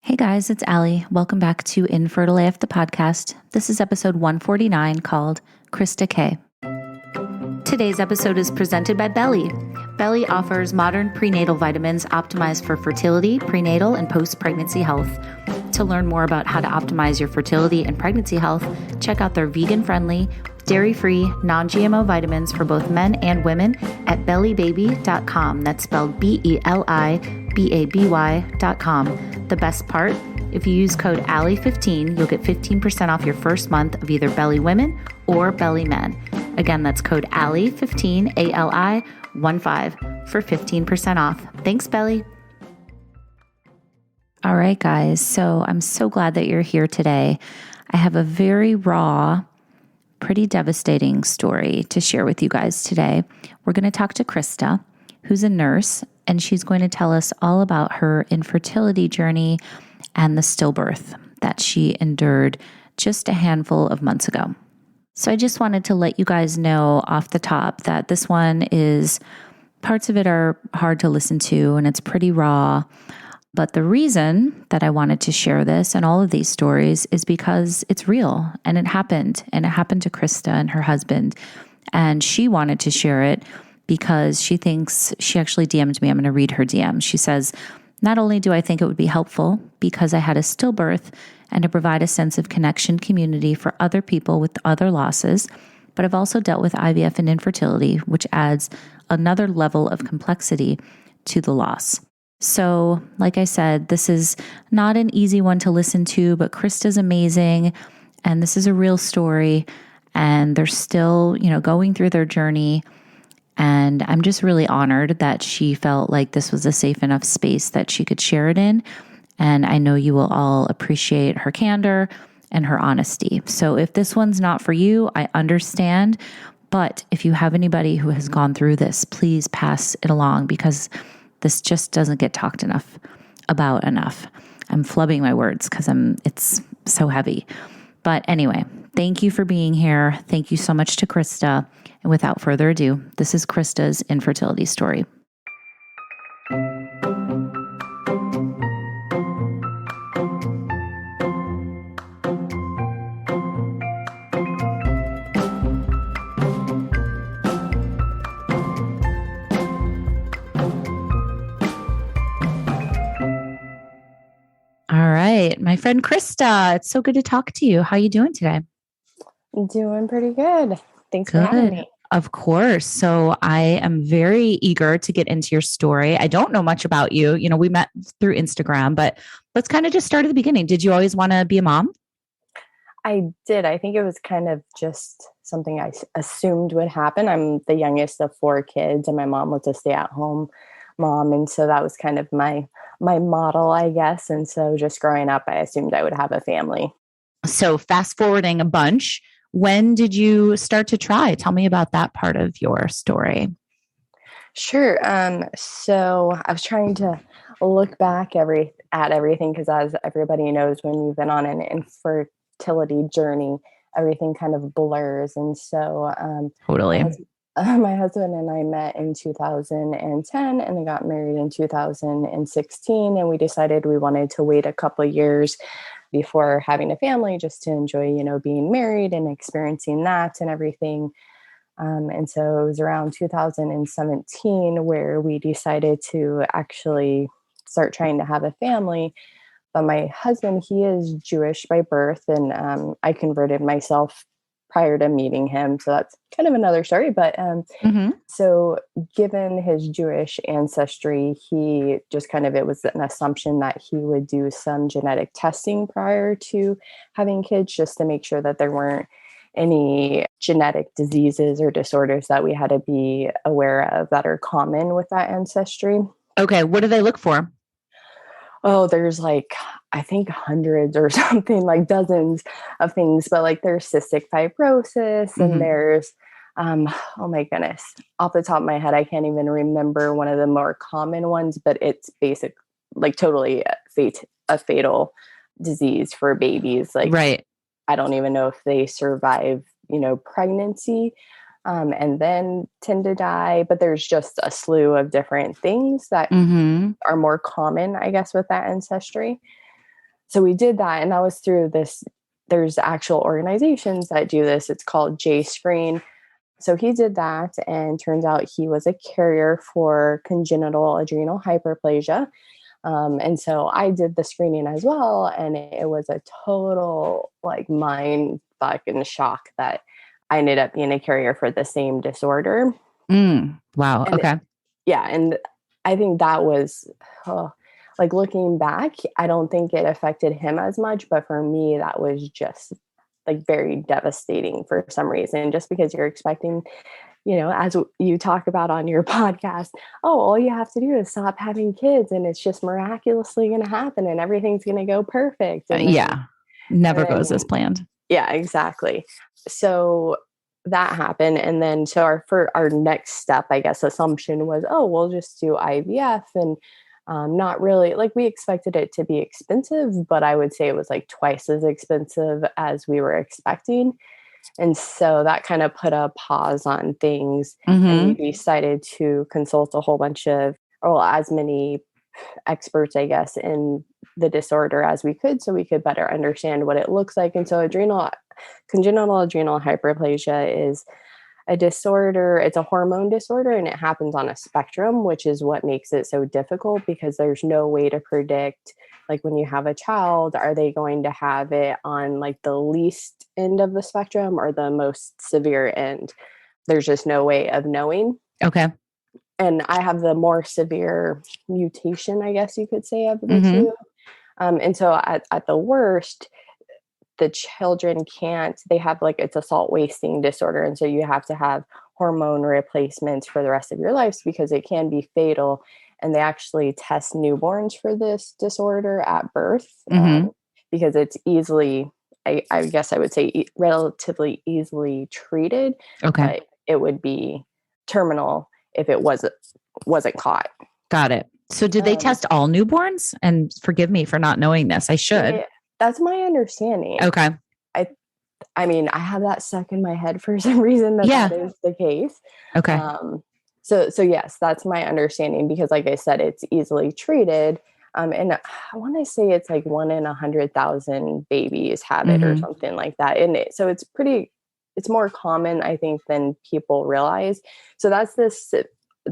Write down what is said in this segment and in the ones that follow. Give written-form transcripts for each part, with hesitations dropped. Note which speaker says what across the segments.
Speaker 1: Hey guys, it's Allie. Welcome back to Infertile AF, the podcast. This is episode 149 called Christa K. Today's episode is presented by Belly. Belly offers modern prenatal vitamins optimized for fertility, prenatal, and post-pregnancy health. To learn more about how to optimize your fertility and pregnancy health, check out their vegan-friendly, dairy-free, non-GMO vitamins for both men and women at bellybaby.com. That's spelled BELIBABY.com. The best part, if you use code ALLIE15, you'll get 15% off your first month of either Belly Women or Belly Men. Again, that's code ALLIE15, ALI15, for 15% off. Thanks, Belly. All right, guys. So I'm so glad that you're here today. I have a very raw, pretty devastating story to share with you guys today. We're going to talk to Krista, who's a nurse, and she's going to tell us all about her infertility journey and the stillbirth that she endured just a handful of months ago. So I just wanted to let you guys know off the top that this one is, parts of it are hard to listen to and it's pretty raw. But the reason that I wanted to share this and all of these stories is because it's real and it happened to Krista and her husband. And she wanted to share it because she thinks, she actually DM'd me. I'm going to read her DM. She says, not only do I think it would be helpful because I had a stillbirth and to provide a sense of connection community for other people with other losses, but I've also dealt with IVF and infertility, which adds another level of complexity to the loss. So, like I said, this is not an easy one to listen to, but Krista's amazing. And this is a real story. And they're still, going through their journey. And I'm just really honored that she felt like this was a safe enough space that she could share it in. And I know you will all appreciate her candor and her honesty. So if this one's not for you, I understand. But if you have anybody who has gone through this, please pass it along because this just doesn't get talked about enough. I'm flubbing my words because it's so heavy. But anyway, thank you for being here. Thank you so much to Krista. And without further ado, this is Krista's infertility story. All right, my friend Krista, it's so good to talk to you. How are you doing today?
Speaker 2: Doing pretty good. Thanks for having me.
Speaker 1: Of course. So I am very eager to get into your story. I don't know much about you. We met through Instagram, but let's kind of just start at the beginning. Did you always want to be a mom?
Speaker 2: I did. I think it was kind of just something I assumed would happen. I'm the youngest of 4 kids and my mom was a stay-at-home mom. And so that was kind of my model, I guess. And so just growing up, I assumed I would have a family.
Speaker 1: So fast forwarding a bunch, when did you start to try? Tell me about that part of your story.
Speaker 2: Sure. So I was trying to look back at everything because as everybody knows, when you've been on an infertility journey, everything kind of blurs. And so
Speaker 1: Totally.
Speaker 2: My husband and I met in 2010 and then got married in 2016. And we decided we wanted to wait a couple of years before having a family just to enjoy, being married and experiencing that and everything. And so it was around 2017 where we decided to actually start trying to have a family. But my husband, he is Jewish by birth, and I converted myself prior to meeting him. So that's kind of another story. But so given his Jewish ancestry, he just it was an assumption that he would do some genetic testing prior to having kids just to make sure that there weren't any genetic diseases or disorders that we had to be aware of that are common with that ancestry.
Speaker 1: Okay. What do they look for?
Speaker 2: Oh, there's I think hundreds or something, dozens of things, but there's cystic fibrosis and there's, oh my goodness, off the top of my head, I can't even remember one of the more common ones, but it's totally a fatal disease for babies.
Speaker 1: Right.
Speaker 2: I don't even know if they survive, pregnancy. And then tend to die. But there's just a slew of different things that are more common, I guess, with that ancestry. So we did that, and that was through this. There's actual organizations that do this. It's called J Screen. So he did that, and turns out he was a carrier for congenital adrenal hyperplasia. And so I did the screening as well, and it was a total like mind fucking shock that I ended up being a carrier for the same disorder.
Speaker 1: Wow.
Speaker 2: And
Speaker 1: Okay.
Speaker 2: yeah, and I think that was like looking back, I don't think it affected him as much, but for me, that was just like very devastating for some reason, just because you're expecting, as you talk about on your podcast, oh, all you have to do is stop having kids and it's just miraculously going to happen and everything's going to go perfect. And
Speaker 1: yeah. Never
Speaker 2: and
Speaker 1: goes
Speaker 2: then,
Speaker 1: as planned.
Speaker 2: yeah, exactly. So that happened. And then, so our next step, I guess, assumption was, oh, we'll just do IVF. And not really, like, we expected it to be expensive, but I would say it was like twice as expensive as we were expecting. And so that kind of put a pause on things. And we decided to consult a whole bunch of, or as many experts, I guess, in the disorder as we could, so we could better understand what it looks like. And so congenital adrenal hyperplasia is a disorder. It's a hormone disorder, and it happens on a spectrum, which is what makes it so difficult, because there's no way to predict, like, when you have a child, are they going to have it on like the least end of the spectrum or the most severe end? There's just no way of knowing.
Speaker 1: Okay.
Speaker 2: And I have the more severe mutation, I guess you could say, of the two. And so at the worst, the children they have like, it's a salt wasting disorder. And so you have to have hormone replacements for the rest of your lives because it can be fatal. And they actually test newborns for this disorder at birth because it's easily, I guess I would say, relatively easily treated.
Speaker 1: Okay.
Speaker 2: But it would be terminal if it wasn't caught.
Speaker 1: Got it. So did they test all newborns? And forgive me for not knowing this. I should.
Speaker 2: That's my understanding.
Speaker 1: Okay.
Speaker 2: I mean, I have that stuck in my head for some reason that is the case.
Speaker 1: Okay.
Speaker 2: So yes, that's my understanding, because like I said, it's easily treated. And I want to say it's like 1 in 100,000 babies have it or something like that. And so it's more common, I think, than people realize. So that's the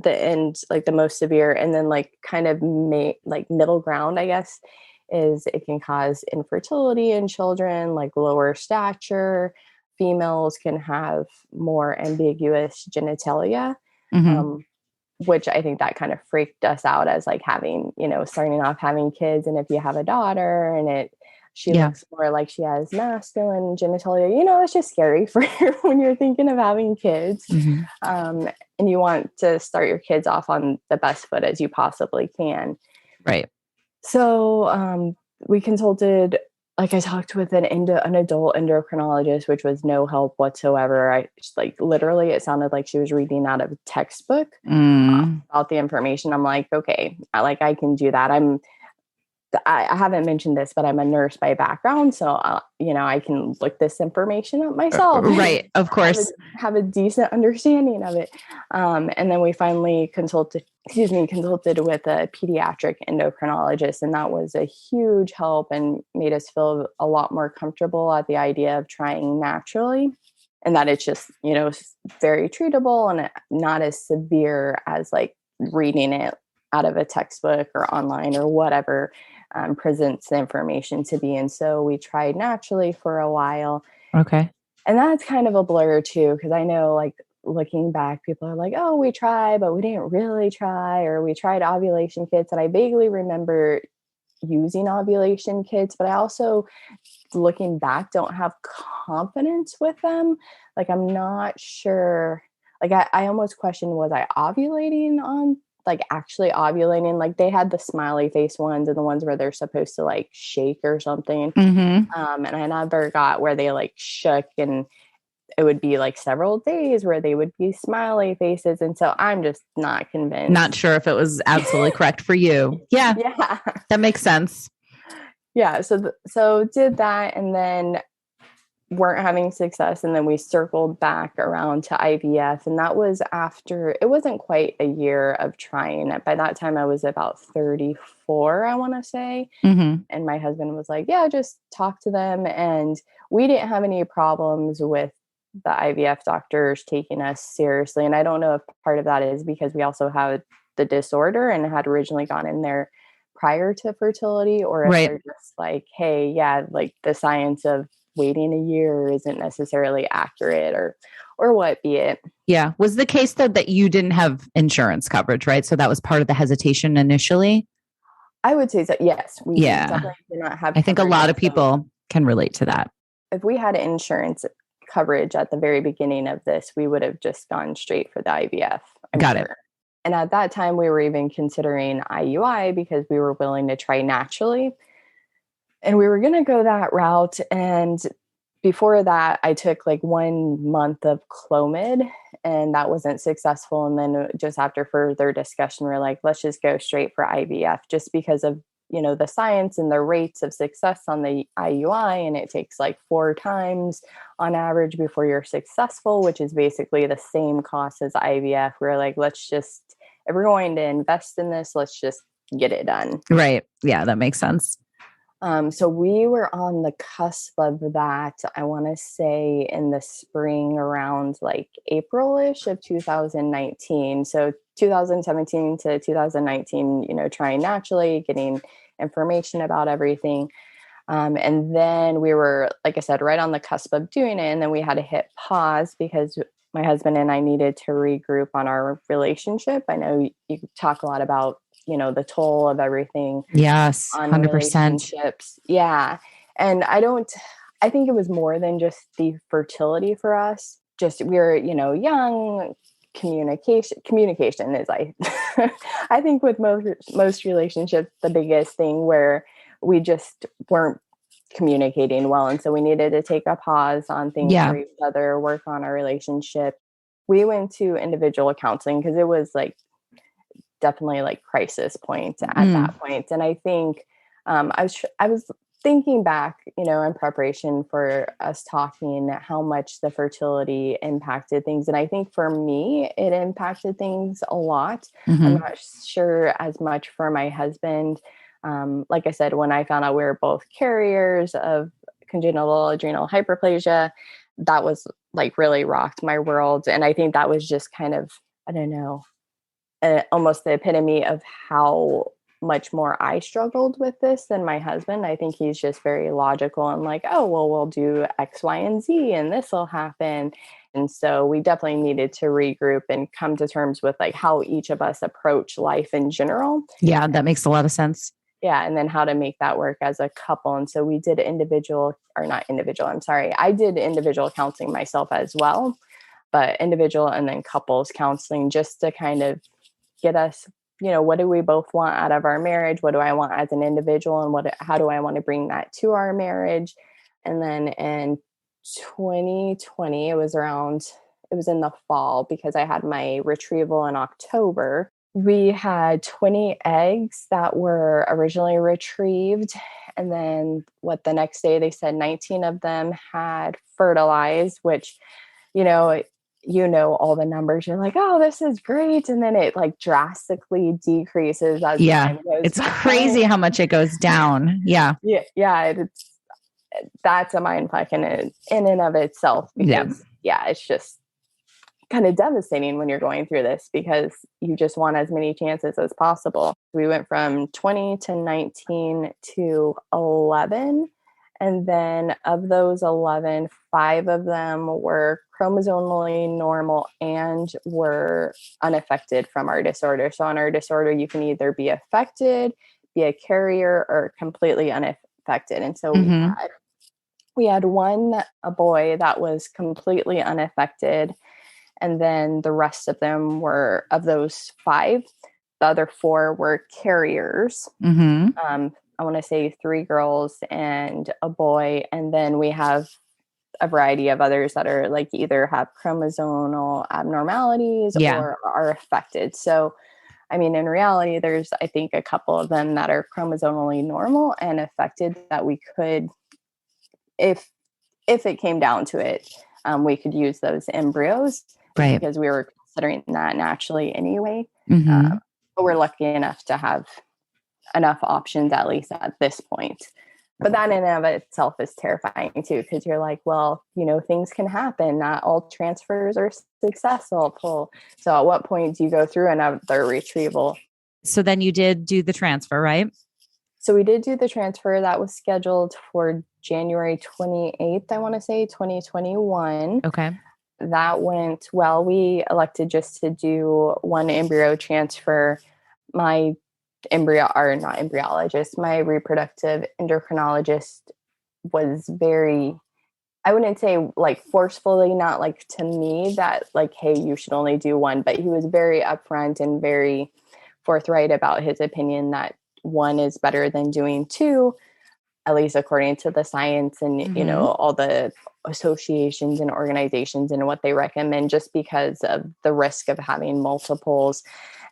Speaker 2: end, like the most severe. And then like kind of like middle ground, I guess, is it can cause infertility in children, like lower stature. Females can have more ambiguous genitalia, which I think that kind of freaked us out as like having, starting off having kids. And if you have a daughter and she looks more like she has masculine genitalia, it's just scary for when you're thinking of having kids. And you want to start your kids off on the best foot as you possibly can.
Speaker 1: Right.
Speaker 2: So we consulted, like I talked with an adult endocrinologist, which was no help whatsoever. I like literally, it sounded like she was reading out of a textbook about the information. I'm like, okay, I can do that. I haven't mentioned this, but I'm a nurse by background. So, I can look this information up myself.
Speaker 1: Right. Of course.
Speaker 2: Have a decent understanding of it. And then we finally consulted with a pediatric endocrinologist. And that was a huge help and made us feel a lot more comfortable at the idea of trying naturally. And that it's just, very treatable and not as severe as like reading it out of a textbook or online or whatever presents the information to be. And so we tried naturally for a while.
Speaker 1: Okay.
Speaker 2: And that's kind of a blur too, because I know, like, looking back, people are like, oh, we tried, but we didn't really try, or we tried ovulation kits. And I vaguely remember using ovulation kits, but I also, looking back, don't have confidence with them. Like, I'm not sure. Like, I almost question, was I ovulating on, like, actually ovulating? Like, they had the smiley face ones and the ones where they're supposed to like shake or something. And I never got where they like shook, and it would be like several days where they would be smiley faces. And so I'm just not convinced.
Speaker 1: Not sure if it was absolutely correct for you. Yeah.
Speaker 2: Yeah.
Speaker 1: That makes sense.
Speaker 2: Yeah. So did that, and then weren't having success. And then we circled back around to IVF. And that was after, it wasn't quite a year of trying it. By that time I was about 34 before, I want to say.
Speaker 1: Mm-hmm.
Speaker 2: And my husband was like, yeah, just talk to them. And we didn't have any problems with the IVF doctors taking us seriously. And I don't know if part of that is because we also have the disorder and had originally gone in there prior to fertility, or if
Speaker 1: Right.
Speaker 2: they're just like, hey, yeah, like the science of waiting a year isn't necessarily accurate, or what be it.
Speaker 1: Yeah. Was the case though that you didn't have insurance coverage, right? So that was part of the hesitation initially.
Speaker 2: I would say so. Yes, we
Speaker 1: Yeah.
Speaker 2: definitely did not have
Speaker 1: I think a
Speaker 2: coverage.
Speaker 1: lot of
Speaker 2: So
Speaker 1: people can relate to that.
Speaker 2: if we had insurance coverage at the very beginning of this, we would have just gone straight for the IVF. I'm
Speaker 1: Got
Speaker 2: sure.
Speaker 1: it.
Speaker 2: And at that time, we were even considering IUI because we were willing to try naturally. And we were going to go that route. And before that, I took like 1 month of Clomid, and that wasn't successful. And then just after further discussion, we're like, let's just go straight for IVF, just because of, the science and the rates of success on the IUI. And it takes like 4 times on average before you're successful, which is basically the same cost as IVF. We're like, if we're going to invest in this, let's just get it done.
Speaker 1: Right. Yeah, that makes sense.
Speaker 2: So we were on the cusp of that, I want to say in the spring around like April-ish of 2019. So 2017 to 2019, trying naturally, getting information about everything. And then we were, like I said, right on the cusp of doing it. And then we had to hit pause because my husband and I needed to regroup on our relationship. I know you talk a lot about the toll of everything.
Speaker 1: Yes,
Speaker 2: On
Speaker 1: 100%.
Speaker 2: relationships. Yeah. And I think it was more than just the fertility for us. Just we were, young. Communication is I think with most relationships, the biggest thing where we just weren't communicating well. And so we needed to take a pause on things for each other, work on our relationship. We went to individual counseling because it was like definitely like crisis point at that point. And I think I was thinking back, in preparation for us talking, how much the fertility impacted things. And I think for me, it impacted things a lot.
Speaker 1: Mm-hmm.
Speaker 2: I'm not sure as much for my husband. Like I said, when I found out we were both carriers of congenital adrenal hyperplasia, that was like really rocked my world. And I think that was just kind of, I don't know, almost the epitome of how much more I struggled with this than my husband. I think he's just very logical and like, oh, well, we'll do X, Y, and Z, and this will happen. And so we definitely needed to regroup and come to terms with like how each of us approach life in general.
Speaker 1: Yeah, that makes a lot of sense.
Speaker 2: Yeah. And then how to make that work as a couple. And so we did I did individual counseling myself as well, but individual and then couples counseling, just to kind of get us, what do we both want out of our marriage? What do I want as an individual? And how do I want to bring that to our marriage? And then in 2020, it was in the fall because I had my retrieval in October. We had 20 eggs that were originally retrieved. And then the next day they said 19 of them had fertilized, which, all the numbers, you're like, oh, this is great. And then it like drastically decreases as time goes
Speaker 1: it's
Speaker 2: by.
Speaker 1: crazy how much it goes down. Yeah.
Speaker 2: That's a mind fuck in and of itself, because it's just kind of devastating when you're going through this because you just want as many chances as possible. We went from 20 to 19 to 11. And then of those 11, 5 of them were chromosomally normal and were unaffected from our disorder. So on our disorder, you can either be affected, be a carrier, or completely unaffected. And so we had a boy that was completely unaffected. And then the rest of them were, of those 5, the other 4 were carriers. I want to say 3 girls and a boy. And then we have a variety of others that are like either have chromosomal abnormalities or are affected. So, I mean, in reality, there's, I think, a couple of them that are chromosomally normal and affected that we could, if it came down to it, we could use those embryos,
Speaker 1: right?
Speaker 2: Because we were considering that naturally anyway. But we're lucky enough to have enough options, at least at this point. But that in and of itself is terrifying too, because you're like, well, things can happen. Not all transfers are successful. So at what point do you go through another retrieval?
Speaker 3: So then you did do the transfer, right?
Speaker 2: So we did do the transfer. That was scheduled for January 28th, I want to say, 2021.
Speaker 3: Okay.
Speaker 2: That went well. We elected just to do one embryo transfer. My not embryologist, my reproductive endocrinologist was very, I wouldn't say like forcefully, not like to me that like, hey, you should only do one, but he was very upfront and very forthright about his opinion that one is better than doing two, at least according to the science and, all the associations and organizations and what they recommend, just because of the risk of having multiples.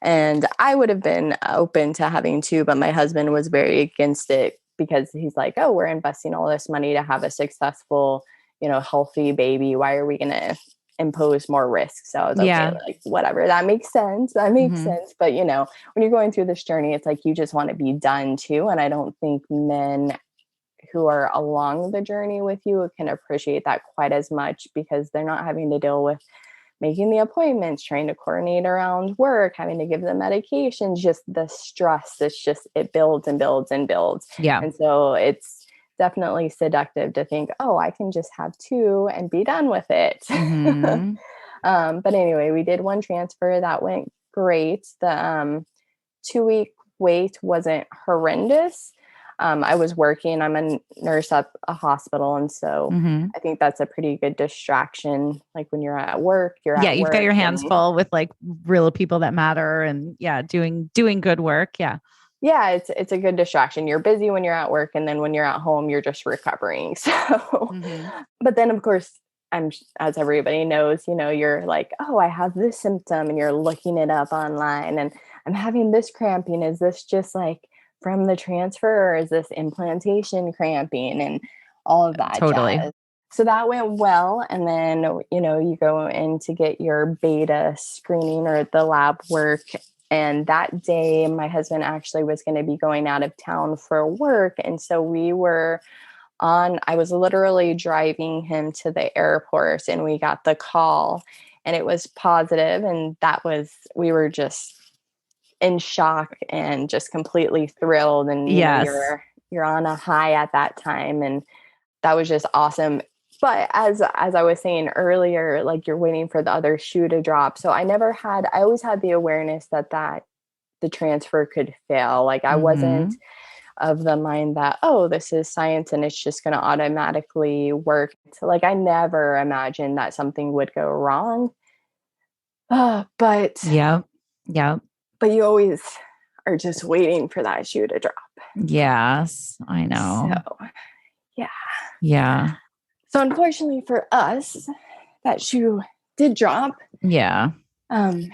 Speaker 2: And I would have been open to having two, but my husband was very against it because he's like, oh, we're investing all this money to have a successful, healthy baby. Why are we going to impose more risk? So I was okay, like, whatever. That makes sense. But, when you're going through this journey, it's like you just want to be done too. And I don't think men who are along the journey with you can appreciate that quite as much, because they're not having to deal with making the appointments, trying to coordinate around work, having to give them medications, just the stress. It builds and builds and builds.
Speaker 3: Yeah.
Speaker 2: And so it's definitely seductive to think, oh, I can just have two and be done with it.
Speaker 3: Mm-hmm.
Speaker 2: But anyway, we did one transfer that went great. The 2-week wait wasn't horrendous. I was working. I'm a nurse at a hospital. And so I think that's a pretty good distraction. Like when you're at work, you've
Speaker 3: got your hands full with like real people that matter and doing good work. Yeah.
Speaker 2: Yeah. It's a good distraction. You're busy when you're at work. And then when you're at home, you're just recovering. So, but then of course, as everybody knows, you're like, oh, I have this symptom, and you're looking it up online, and I'm having this cramping. Is this just like from the transfer, or is this implantation cramping and all of that?
Speaker 3: Totally.
Speaker 2: Jazz. So that went well. And then, you go in to get your beta screening or the lab work. And that day, my husband actually was going to be going out of town for work. And so I was literally driving him to the airport, and we got the call, and it was positive. And we were just in shock and just completely thrilled. And you're on a high at that time. And that was just awesome. But as I was saying earlier, like you're waiting for the other shoe to drop. So I always had the awareness that the transfer could fail. Like I wasn't of the mind that, oh, this is science and it's just going to automatically work. So like I never imagined that something would go wrong. But But you always are just waiting for that shoe to drop.
Speaker 3: Yes, I know.
Speaker 2: So, yeah.
Speaker 3: Yeah.
Speaker 2: So unfortunately for us, that shoe did drop.
Speaker 3: Yeah.
Speaker 2: And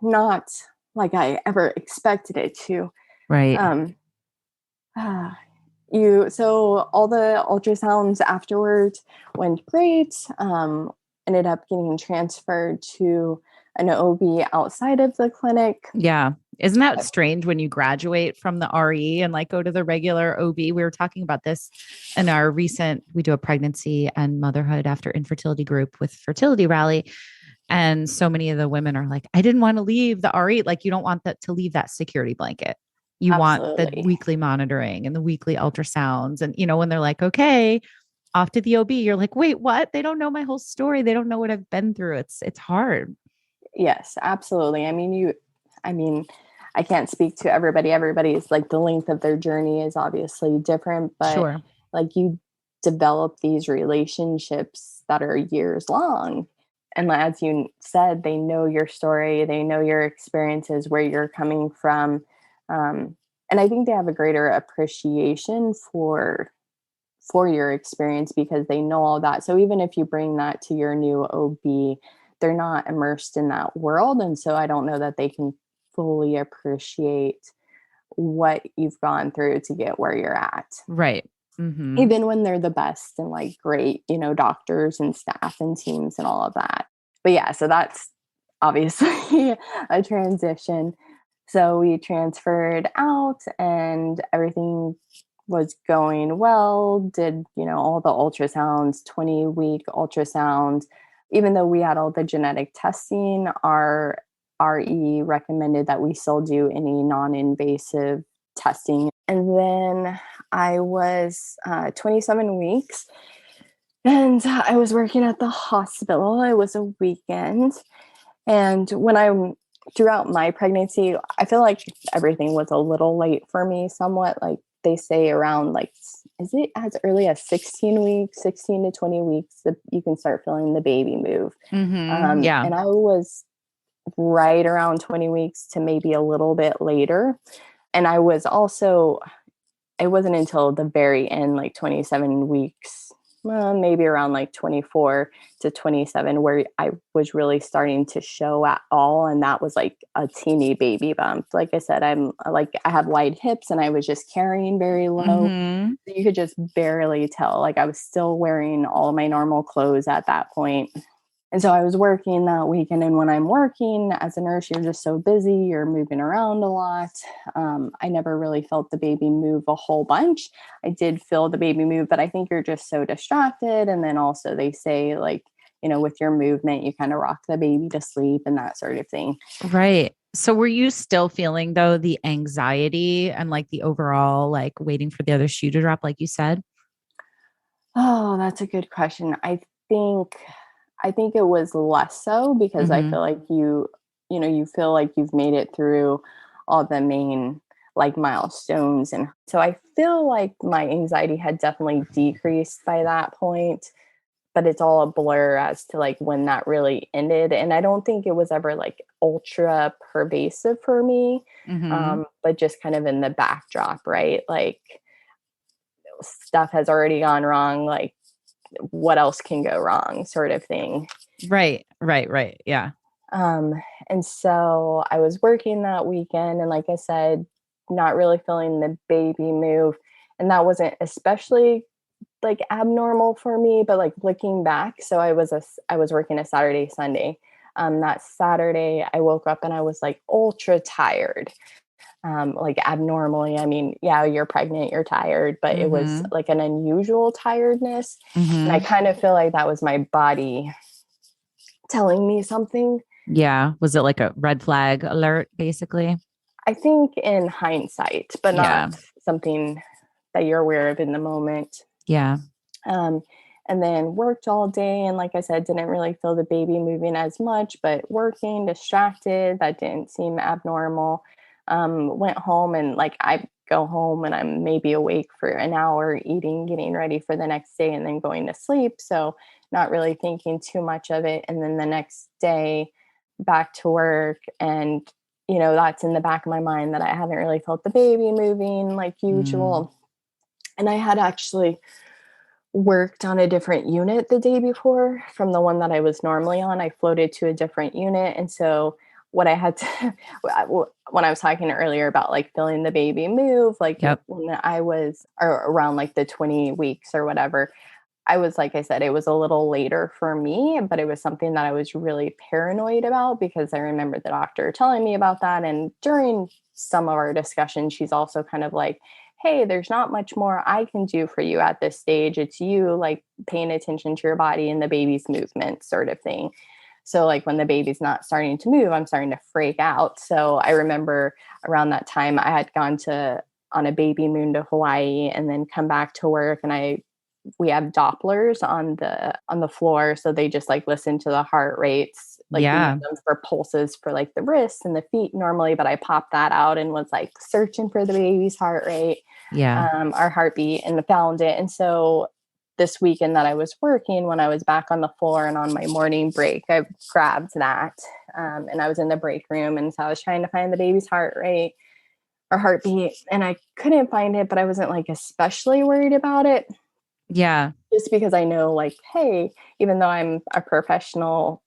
Speaker 2: not like I ever expected it to.
Speaker 3: Right.
Speaker 2: So all the ultrasounds afterwards went great. Ended up getting transferred to an OB outside of the clinic.
Speaker 3: Yeah. Isn't that strange when you graduate from the RE and like go to the regular OB? We were talking about this in our we do a pregnancy and motherhood after infertility group with Fertility Rally. And so many of the women are like, I didn't want to leave the RE. Like you don't want that to leave that security blanket. You want the weekly monitoring and the weekly ultrasounds. And, when they're like, okay, off to the OB, you're like, wait, what? They don't know my whole story. They don't know what I've been through. It's hard.
Speaker 2: Yes, absolutely. I mean, I can't speak to everybody. Everybody's like the length of their journey is obviously different, but like you develop these relationships that are years long. And as you said, they know your story, they know your experiences, where you're coming from. And I think they have a greater appreciation for your experience because they know all that. So even if you bring that to your new OB, they're not immersed in that world. And so I don't know that they can fully appreciate what you've gone through to get where you're at.
Speaker 3: Right. Mm-hmm.
Speaker 2: Even when they're the best and like great, doctors and staff and teams and all of that. But yeah, so that's obviously a transition. So we transferred out and everything was going well, did, all the ultrasounds, 20-week ultrasounds. Even though we had all the genetic testing, our RE recommended that we still do any non-invasive testing. And then I was 27 weeks and I was working at the hospital. It was a weekend. And throughout my pregnancy, I feel like everything was a little late for me somewhat. Like they say around is it as early as 16 weeks, 16 to 20 weeks that you can start feeling the baby move.
Speaker 3: Yeah.
Speaker 2: And I was right around 20 weeks to maybe a little bit later. And I was also, it wasn't until the very end, like 27 weeks, maybe around like 24 to 27, where I was really starting to show at all. And that was like a teeny baby bump. Like I said, I have wide hips and I was just carrying very low. You could just barely tell. Like I was still wearing all of my normal clothes at that point. And so I was working that weekend. And when I'm working as a nurse, you're just so busy, you're moving around a lot. I never really felt the baby move a whole bunch. I did feel the baby move, but I think you're just so distracted. And then also they say with your movement, you kind of rock the baby to sleep and that sort of thing.
Speaker 3: Right. So were you still feeling though the anxiety and like the overall like waiting for the other shoe to drop, like you said?
Speaker 2: Oh, that's a good question. I think it was less so because I feel like you feel like you've made it through all the main like milestones. And so I feel like my anxiety had definitely decreased by that point, but it's all a blur as to like when that really ended. And I don't think it was ever like ultra pervasive for me, but just kind of in the backdrop, right? Like stuff has already gone wrong. Like, what else can go wrong sort of thing.
Speaker 3: Right. Yeah.
Speaker 2: And so I was working that weekend and like I said, not really feeling the baby move. And that wasn't especially like abnormal for me, but like looking back. So I was working a Saturday, Sunday. That Saturday I woke up and I was like ultra tired. Like abnormally. I mean, yeah, you're pregnant, you're tired, but it was like an unusual tiredness. And I kind of feel like that was my body telling me something.
Speaker 3: Yeah. Was it like a red flag alert, basically?
Speaker 2: I think in hindsight, but not something that you're aware of in the moment.
Speaker 3: Yeah.
Speaker 2: And then worked all day. And like I said, didn't really feel the baby moving as much, but working, distracted, that didn't seem abnormal. Went home and like I go home and I'm maybe awake for an hour, eating, getting ready for the next day, and then going to sleep. So not really thinking too much of it. And then the next day back to work, and that's in the back of my mind that I haven't really felt the baby moving like usual. And I had actually worked on a different unit the day before from the one that I was normally on. I floated to a different unit. And so what I had to, when I was talking earlier about like feeling the baby move, like when I was around like the 20 weeks or whatever, I was, like I said, it was a little later for me, but it was something that I was really paranoid about because I remember the doctor telling me about that. And during some of our discussions, she's also kind of like, hey, there's not much more I can do for you at this stage. It's you like paying attention to your body and the baby's movement sort of thing. So like when the baby's not starting to move, I'm starting to freak out. So I remember around that time I had gone on a baby moon to Hawaii and then come back to work, and we have Dopplers on the floor. So they just like listen to the heart rates, like we use them for pulses for like the wrists and the feet normally. But I popped that out and was like searching for the baby's heart rate, our heartbeat, and found it. And so this weekend that I was working, when I was back on the floor and on my morning break, I grabbed that. And I was in the break room. And so I was trying to find the baby's heart rate or heartbeat, and I couldn't find it, but I wasn't like especially worried about it.
Speaker 3: Yeah.
Speaker 2: Just because I know like, hey, even though I'm a professional,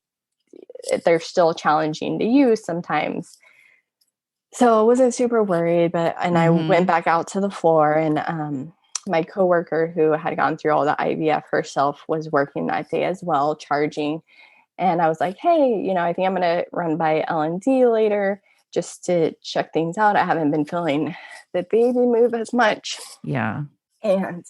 Speaker 2: they're still challenging to use sometimes. So I wasn't super worried, and I went back out to the floor, and my coworker who had gone through all the IVF herself was working that day as well, charging. And I was like, hey, I think I'm going to run by L&D later. just to check things out. I haven't been feeling the baby move as much.
Speaker 3: Yeah.
Speaker 2: And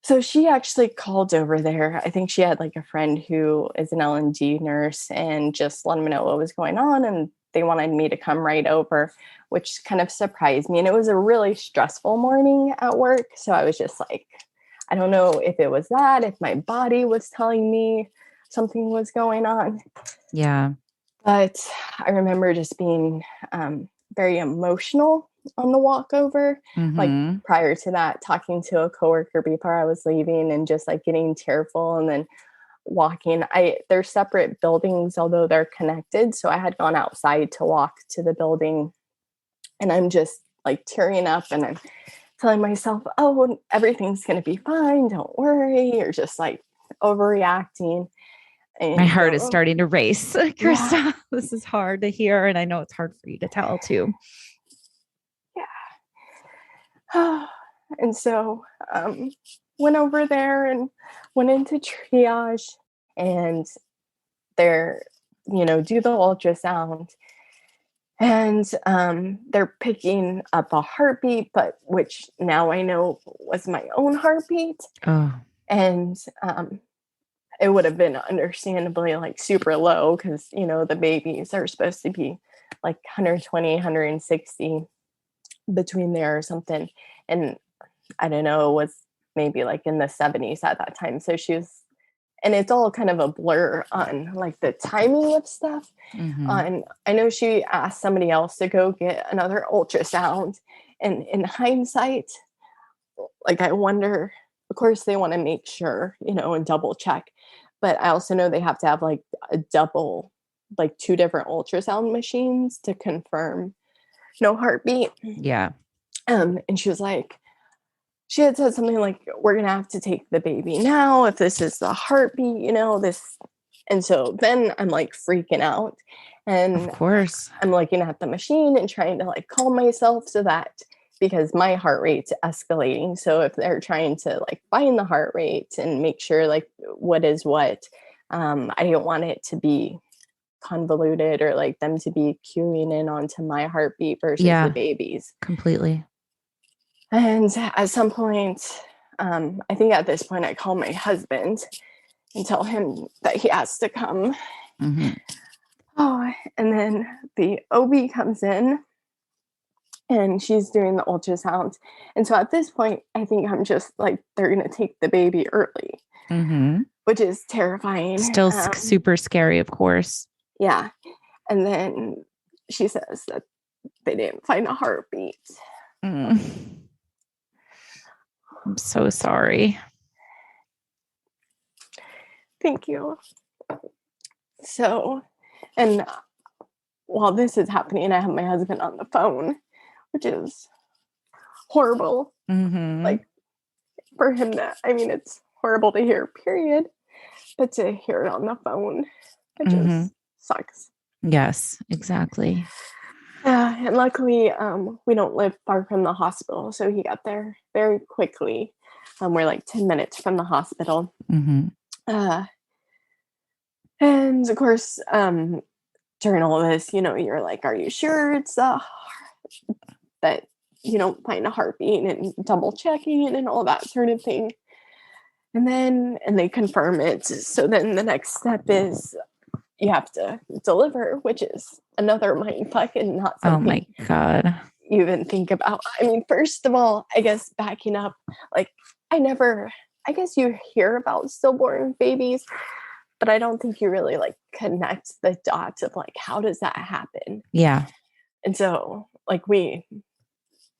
Speaker 2: so she actually called over there. I think she had like a friend who is an L&D nurse and just let them know what was going on. And they wanted me to come right over, which kind of surprised me. And it was a really stressful morning at work. So I was just like, I don't know if it was that, if my body was telling me something was going on.
Speaker 3: Yeah.
Speaker 2: But I remember just being very emotional on the walk over. Like prior to that, talking to a coworker before I was leaving and just like getting tearful and then walking. They're separate buildings, although they're connected. So I had gone outside to walk to the building and I'm just like tearing up and I'm telling myself, oh, everything's going to be fine. Don't worry. Or just like overreacting. And
Speaker 3: my heart is starting to race. Krista,
Speaker 2: yeah.
Speaker 3: This is hard to hear. And I know it's hard for you to tell too.
Speaker 2: Yeah. And so went over there and went into triage and they're, do the ultrasound and they're picking up a heartbeat, but which now I know was my own heartbeat.
Speaker 3: Oh.
Speaker 2: And it would have been understandably like super low because, the babies are supposed to be like 120, 160 between there or something. And I don't know, it was maybe like in the 70s at that time. So she was, and it's all kind of a blur on like the timing of stuff. And I know she asked somebody else to go get another ultrasound. And in hindsight, like I wonder, of course they want to make sure, and double check. But I also know they have to have like a double, like 2 different ultrasound machines to confirm no heartbeat.
Speaker 3: Yeah.
Speaker 2: And she was like, she had said something like, we're going to have to take the baby now if this is the heartbeat, this. And so then I'm like freaking out. And
Speaker 3: of course,
Speaker 2: I'm looking at the machine and trying to like calm myself so that because my heart rate's escalating. So if they're trying to like find the heart rate and make sure like what is what, I didn't want it to be convoluted or like them to be queuing in onto my heartbeat versus the baby's.
Speaker 3: Completely.
Speaker 2: And at some point, I think at this point I call my husband and tell him that he has to come. Oh, and then the OB comes in and she's doing the ultrasound. And so at this point, I think I'm just like, they're going to take the baby early, which is terrifying.
Speaker 3: Still super scary, of course.
Speaker 2: Yeah. And then she says that they didn't find a heartbeat.
Speaker 3: I'm so sorry.
Speaker 2: Thank you. So, and while this is happening, I have my husband on the phone, which is horrible. Like for him to, I mean, it's horrible to hear, period, but to hear it on the phone, it just sucks.
Speaker 3: Yes, exactly.
Speaker 2: And luckily, we don't live far from the hospital, so he got there very quickly. We're like 10 minutes from the hospital. And of course, during all of this, you're like, are you sure it's that you don't find a heartbeat and double checking and all that sort of thing. And they confirm it. So then the next step is you have to deliver, which is another mindfuck and not something
Speaker 3: oh my God.
Speaker 2: you even think about. I mean, first of all, I guess backing up, like I guess you hear about stillborn babies, but I don't think you really like connect the dots of like, how does that happen?
Speaker 3: Yeah.
Speaker 2: And so like we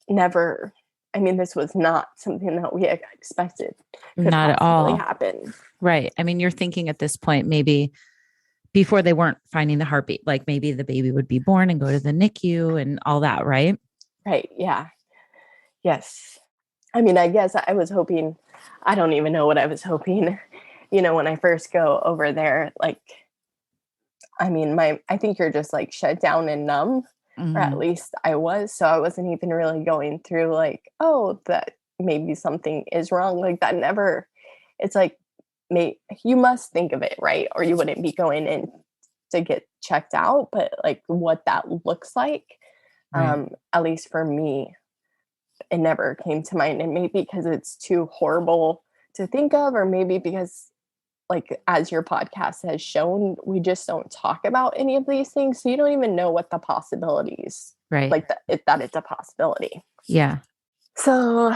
Speaker 2: never, I mean, this was not something that we expected could
Speaker 3: not at all
Speaker 2: happen.
Speaker 3: Right. I mean, you're thinking at this point, maybe before they weren't finding the heartbeat, like maybe the baby would be born and go to the NICU and all that, right?
Speaker 2: Right. Yeah. Yes. I mean, I guess I was hoping, I don't even know what I was hoping, when I first go over there, like, I mean, I think you're just like shut down and numb, or at least I was. So I wasn't even really going through like, oh, that maybe something is wrong. Like that never, it's like, you must think of it, right? Or you wouldn't be going in to get checked out, but like what that looks like,
Speaker 3: Right.
Speaker 2: at least for me, it never came to mind. And maybe because it's too horrible to think of, or maybe because, like, as your podcast has shown, we just don't talk about any of these things. So you don't even know what the possibilities,
Speaker 3: Right.
Speaker 2: like that it's a possibility.
Speaker 3: Yeah.
Speaker 2: So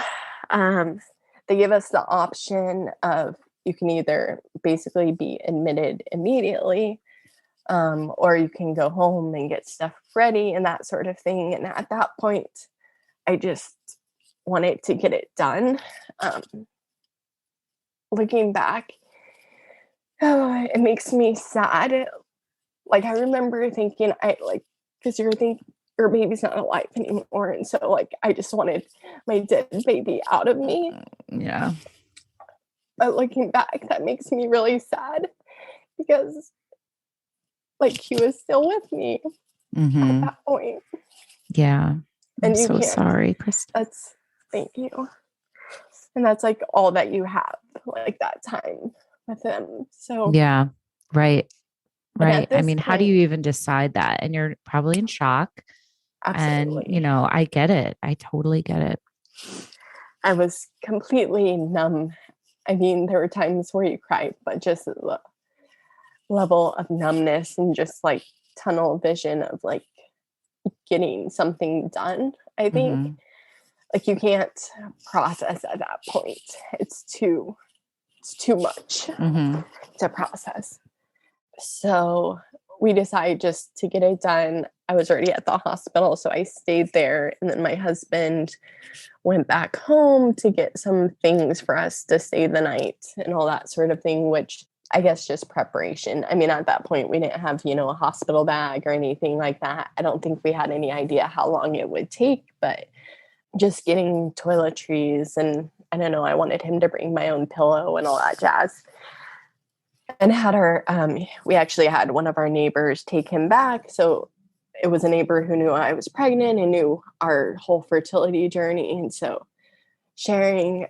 Speaker 2: they give us the option of, you can either basically be admitted immediately, or you can go home and get stuff ready and that sort of thing. And at that point, I just wanted to get it done. Looking back, it makes me sad. Like, I remember thinking, because you're thinking your baby's not alive anymore. And so, like, I just wanted my dead baby out of me.
Speaker 3: Yeah.
Speaker 2: But looking back, that makes me really sad because, like, he was still with me at that point.
Speaker 1: Yeah. I'm
Speaker 2: And you
Speaker 1: so
Speaker 2: can't.
Speaker 1: sorry, Krista.
Speaker 2: Thank you. And that's like all that you have, like, that time with him. So
Speaker 1: Yeah. Right. Right. I mean, how do
Speaker 2: point,
Speaker 1: you even decide that? And you're probably in shock.
Speaker 2: absolutely.
Speaker 1: And, I get it. I totally get it.
Speaker 2: I was completely numb. I mean, there were times where you cried, but just the level of numbness and just like tunnel vision of like getting something done, I think. Like, you can't process at that point. It's too much to process. So we decided just to get it done. I was already at the hospital, so I stayed there. And then my husband went back home to get some things for us to stay the night and all that sort of thing, which I guess just preparation. I mean, at that point, we didn't have, a hospital bag or anything like that. I don't think we had any idea how long it would take, but just getting toiletries, and I don't know, I wanted him to bring my own pillow and all that jazz. And we actually had one of our neighbors take him back. So it was a neighbor who knew I was pregnant and knew our whole fertility journey. And so sharing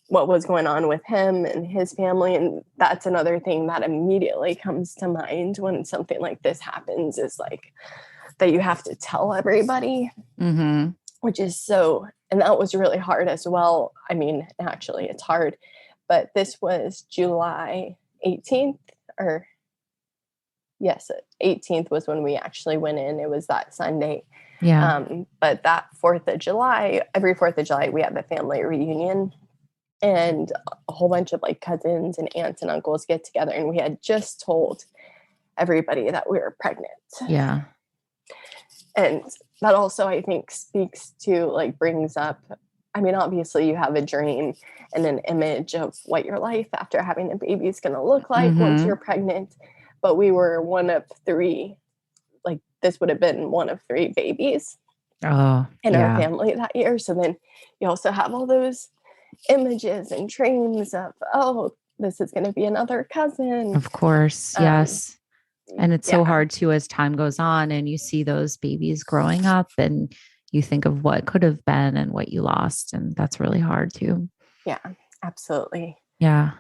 Speaker 2: what was going on with him and his family. And that's another thing that immediately comes to mind when something like this happens, is like that you have to tell everybody, which is and that was really hard as well. I mean, actually it's hard, but this was July 18th, or yes, 18th was when we actually went in. It was that Sunday.
Speaker 1: Yeah.
Speaker 2: But that 4th of July, every 4th of July, we have a family reunion, and a whole bunch of like cousins and aunts and uncles get together. And we had just told everybody that we were pregnant.
Speaker 1: Yeah.
Speaker 2: And that also, I think, speaks to, like, brings up, I mean, obviously you have a dream and an image of what your life after having a baby is going to look like once you're pregnant. But we were one of 3, like, this would have been one of 3 babies in our family that year. So then you also have all those images and dreams of, oh, this is going to be another cousin.
Speaker 1: Of course. Yes. And it's so hard too, as time goes on and you see those babies growing up and you think of what could have been and what you lost. And that's really hard too.
Speaker 2: Yeah, absolutely.
Speaker 1: Yeah.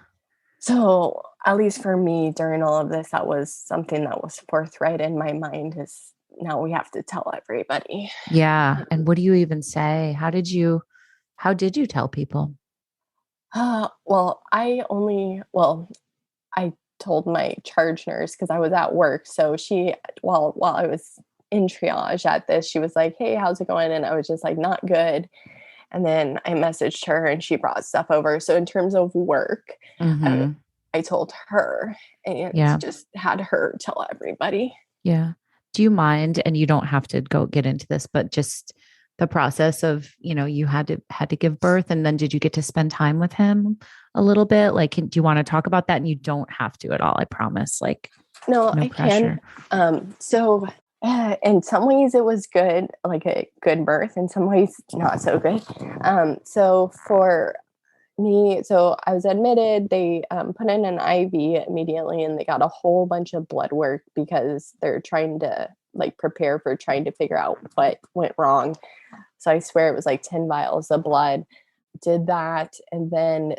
Speaker 2: So at least for me, during all of this, that was something that was forthright in my mind, is now we have to tell everybody.
Speaker 1: Yeah. And what do you even say? How did you tell people?
Speaker 2: Well, I told my charge nurse because I was at work. So she, while I was in triage at this, she was like, "Hey, how's it going?" And I was just like, "Not good." And then I messaged her and she brought stuff over. So in terms of work, I told her, and just had her tell everybody.
Speaker 1: Yeah. Do you mind, and you don't have to get into this, but just the process of, you had to give birth, and then did you get to spend time with him a little bit? Like, do you want to talk about that? And you don't have to at all, I promise. Like,
Speaker 2: no I pressure. So in some ways it was good, like a good birth, in some ways not so good. So for me, so I was admitted, they put in an IV immediately, and they got a whole bunch of blood work because they're trying to like prepare for trying to figure out what went wrong. So I swear it was like 10 vials of blood. Did that. And then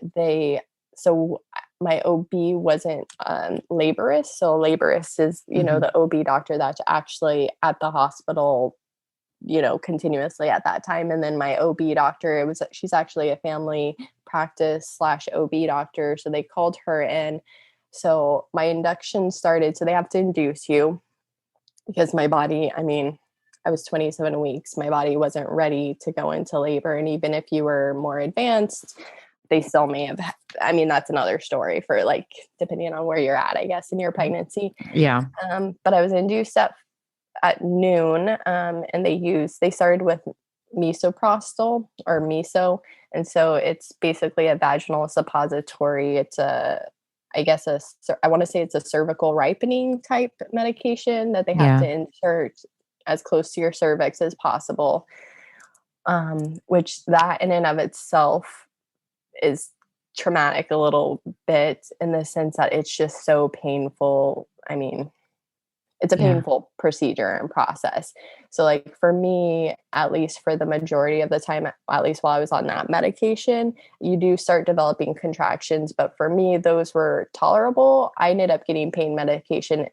Speaker 2: my OB wasn't laborist. So laborist is, the OB doctor that's actually at the hospital, continuously at that time. And then my OB doctor, she's actually a family practice / OB doctor. So they called her in. So my induction started. So they have to induce you because my body, I was 27 weeks. My body wasn't ready to go into labor. And even if you were more advanced, they still may have, that's another story for depending on where you're at, I guess, in your pregnancy.
Speaker 3: Yeah.
Speaker 2: But I was induced at noon, and they started with misoprostol or miso. And so it's basically a vaginal suppository. It's I want to say it's a cervical ripening type medication that they have to insert as close to your cervix as possible. Which that in and of itself is traumatic a little bit in the sense that it's just so painful. It's a painful procedure and process. So for me, at least for the majority of the time, at least while I was on that medication, you do start developing contractions. But for me, those were tolerable. I ended up getting pain medication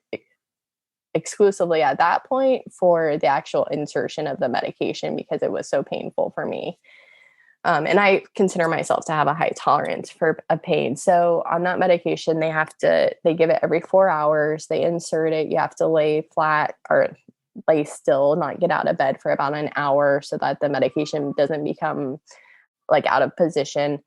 Speaker 2: exclusively at that point for the actual insertion of the medication because it was so painful for me. And I consider myself to have a high tolerance for a pain. So on that medication, they give it every 4 hours. They insert it. You have to lay flat or lay still, not get out of bed for about an hour so that the medication doesn't become out of position.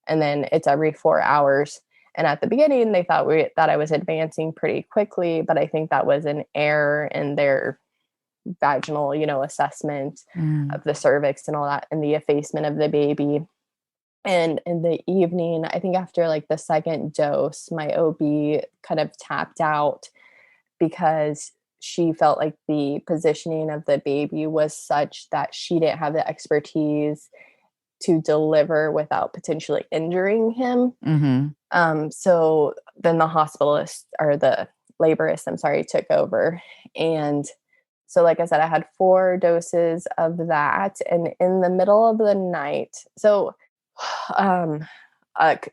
Speaker 2: And then it's every 4 hours. And at the beginning, they thought that I was advancing pretty quickly, but I think that was an error in their vaginal, assessment of the cervix and all that, and the effacement of the baby. And in the evening, I think after the second dose, my OB kind of tapped out because she felt like the positioning of the baby was such that she didn't have the expertise to deliver without potentially injuring him. So then the hospitalist or the laborist, took over. And so like I said, I had 4 doses of that. And in the middle of the night, so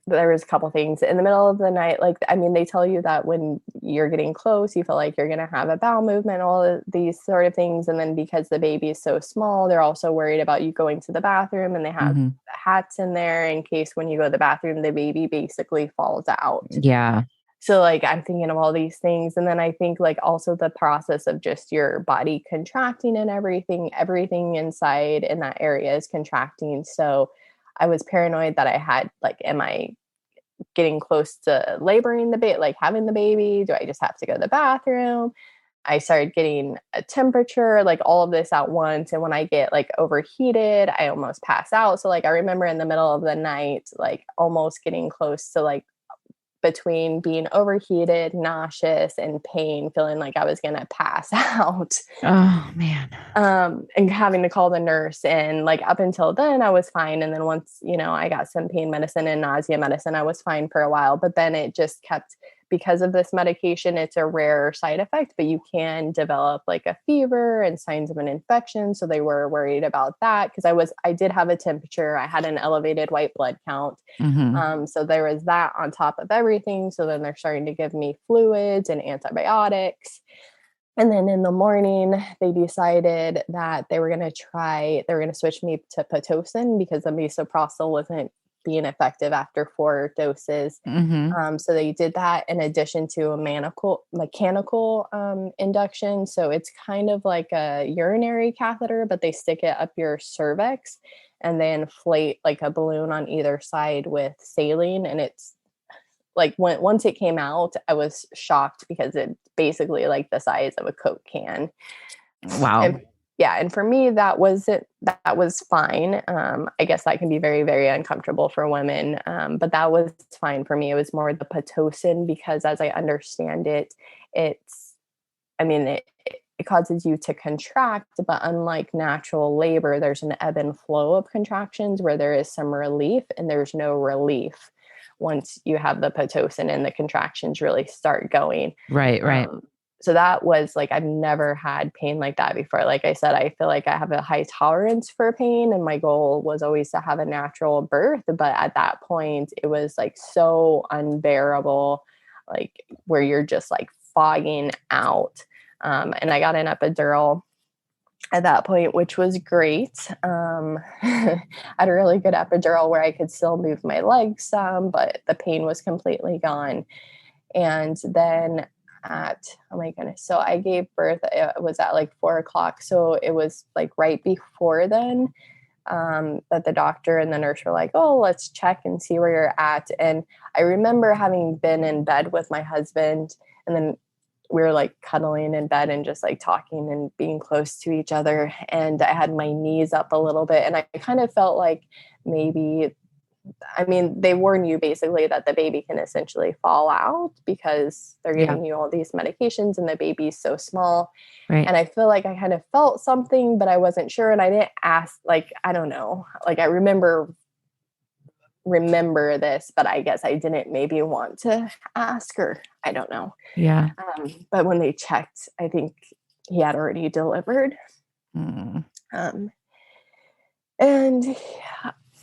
Speaker 2: there was a couple things in the middle of the night. They tell you that when you're getting close, you feel like you're going to have a bowel movement, all of these sort of things. And then because the baby is so small, they're also worried about you going to the bathroom, and they have hats in there in case when you go to the bathroom, the baby basically falls out.
Speaker 3: Yeah.
Speaker 2: So I'm thinking of all these things. And then I think also the process of just your body contracting and everything inside in that area is contracting. So I was paranoid that I had am I getting close to laboring the baby, having the baby? Do I just have to go to the bathroom? I started getting a temperature, all of this at once. And when I get overheated, I almost pass out. So I remember in the middle of the night, almost getting close to between being overheated, nauseous, and pain, feeling like I was going to pass out.
Speaker 3: Oh man.
Speaker 2: And having to call the nurse. And up until then I was fine. And then once, I got some pain medicine and nausea medicine, I was fine for a while, but then it just kept, because of this medication, it's a rare side effect, but you can develop a fever and signs of an infection. So they were worried about that because I did have a temperature. I had an elevated white blood count. So there was that on top of everything. So then they're starting to give me fluids and antibiotics. And then in the morning, they decided that they were going to switch me to Pitocin because the misoprostol wasn't being effective after 4 doses. So they did that in addition to a mechanical induction. So it's kind of like a urinary catheter, but they stick it up your cervix and then inflate a balloon on either side with saline. And it's once it came out, I was shocked because it's basically the size of a Coke can.
Speaker 3: Wow.
Speaker 2: And for me, that was fine. I guess that can be very, very uncomfortable for women. But that was fine for me. It was more the Pitocin because as I understand it, it causes you to contract, but unlike natural labor, there's an ebb and flow of contractions where there is some relief and there's no relief once you have the Pitocin and the contractions really start going.
Speaker 3: Right.
Speaker 2: so that was like, I've never had pain like that before. Like I said, I feel like I have a high tolerance for pain, and my goal was always to have a natural birth. But at that point, it was like so unbearable, like where you're just like fogging out. And I got an epidural at that point, which was great. I had a really good epidural where I could still move my legs some, but the pain was completely gone. And then oh my goodness, so I gave birth, it was at like 4 o'clock. So it was like right before then that the doctor and the nurse were like, oh, let's check and see where you're at. And I remember having been in bed with my husband, and then we were like cuddling in bed and just like talking and being close to each other. And I had my knees up a little bit, and I kind of felt like maybe, I mean, they warn you basically that the baby can essentially fall out because they're giving you all these medications and the baby's so small.
Speaker 1: Right.
Speaker 2: And I feel like I kind of felt something, but I wasn't sure. And I didn't ask, like, I don't know, like I remember this, but I guess I didn't maybe want to ask, or I don't know.
Speaker 1: Yeah.
Speaker 2: But when they checked, I think he had already delivered. And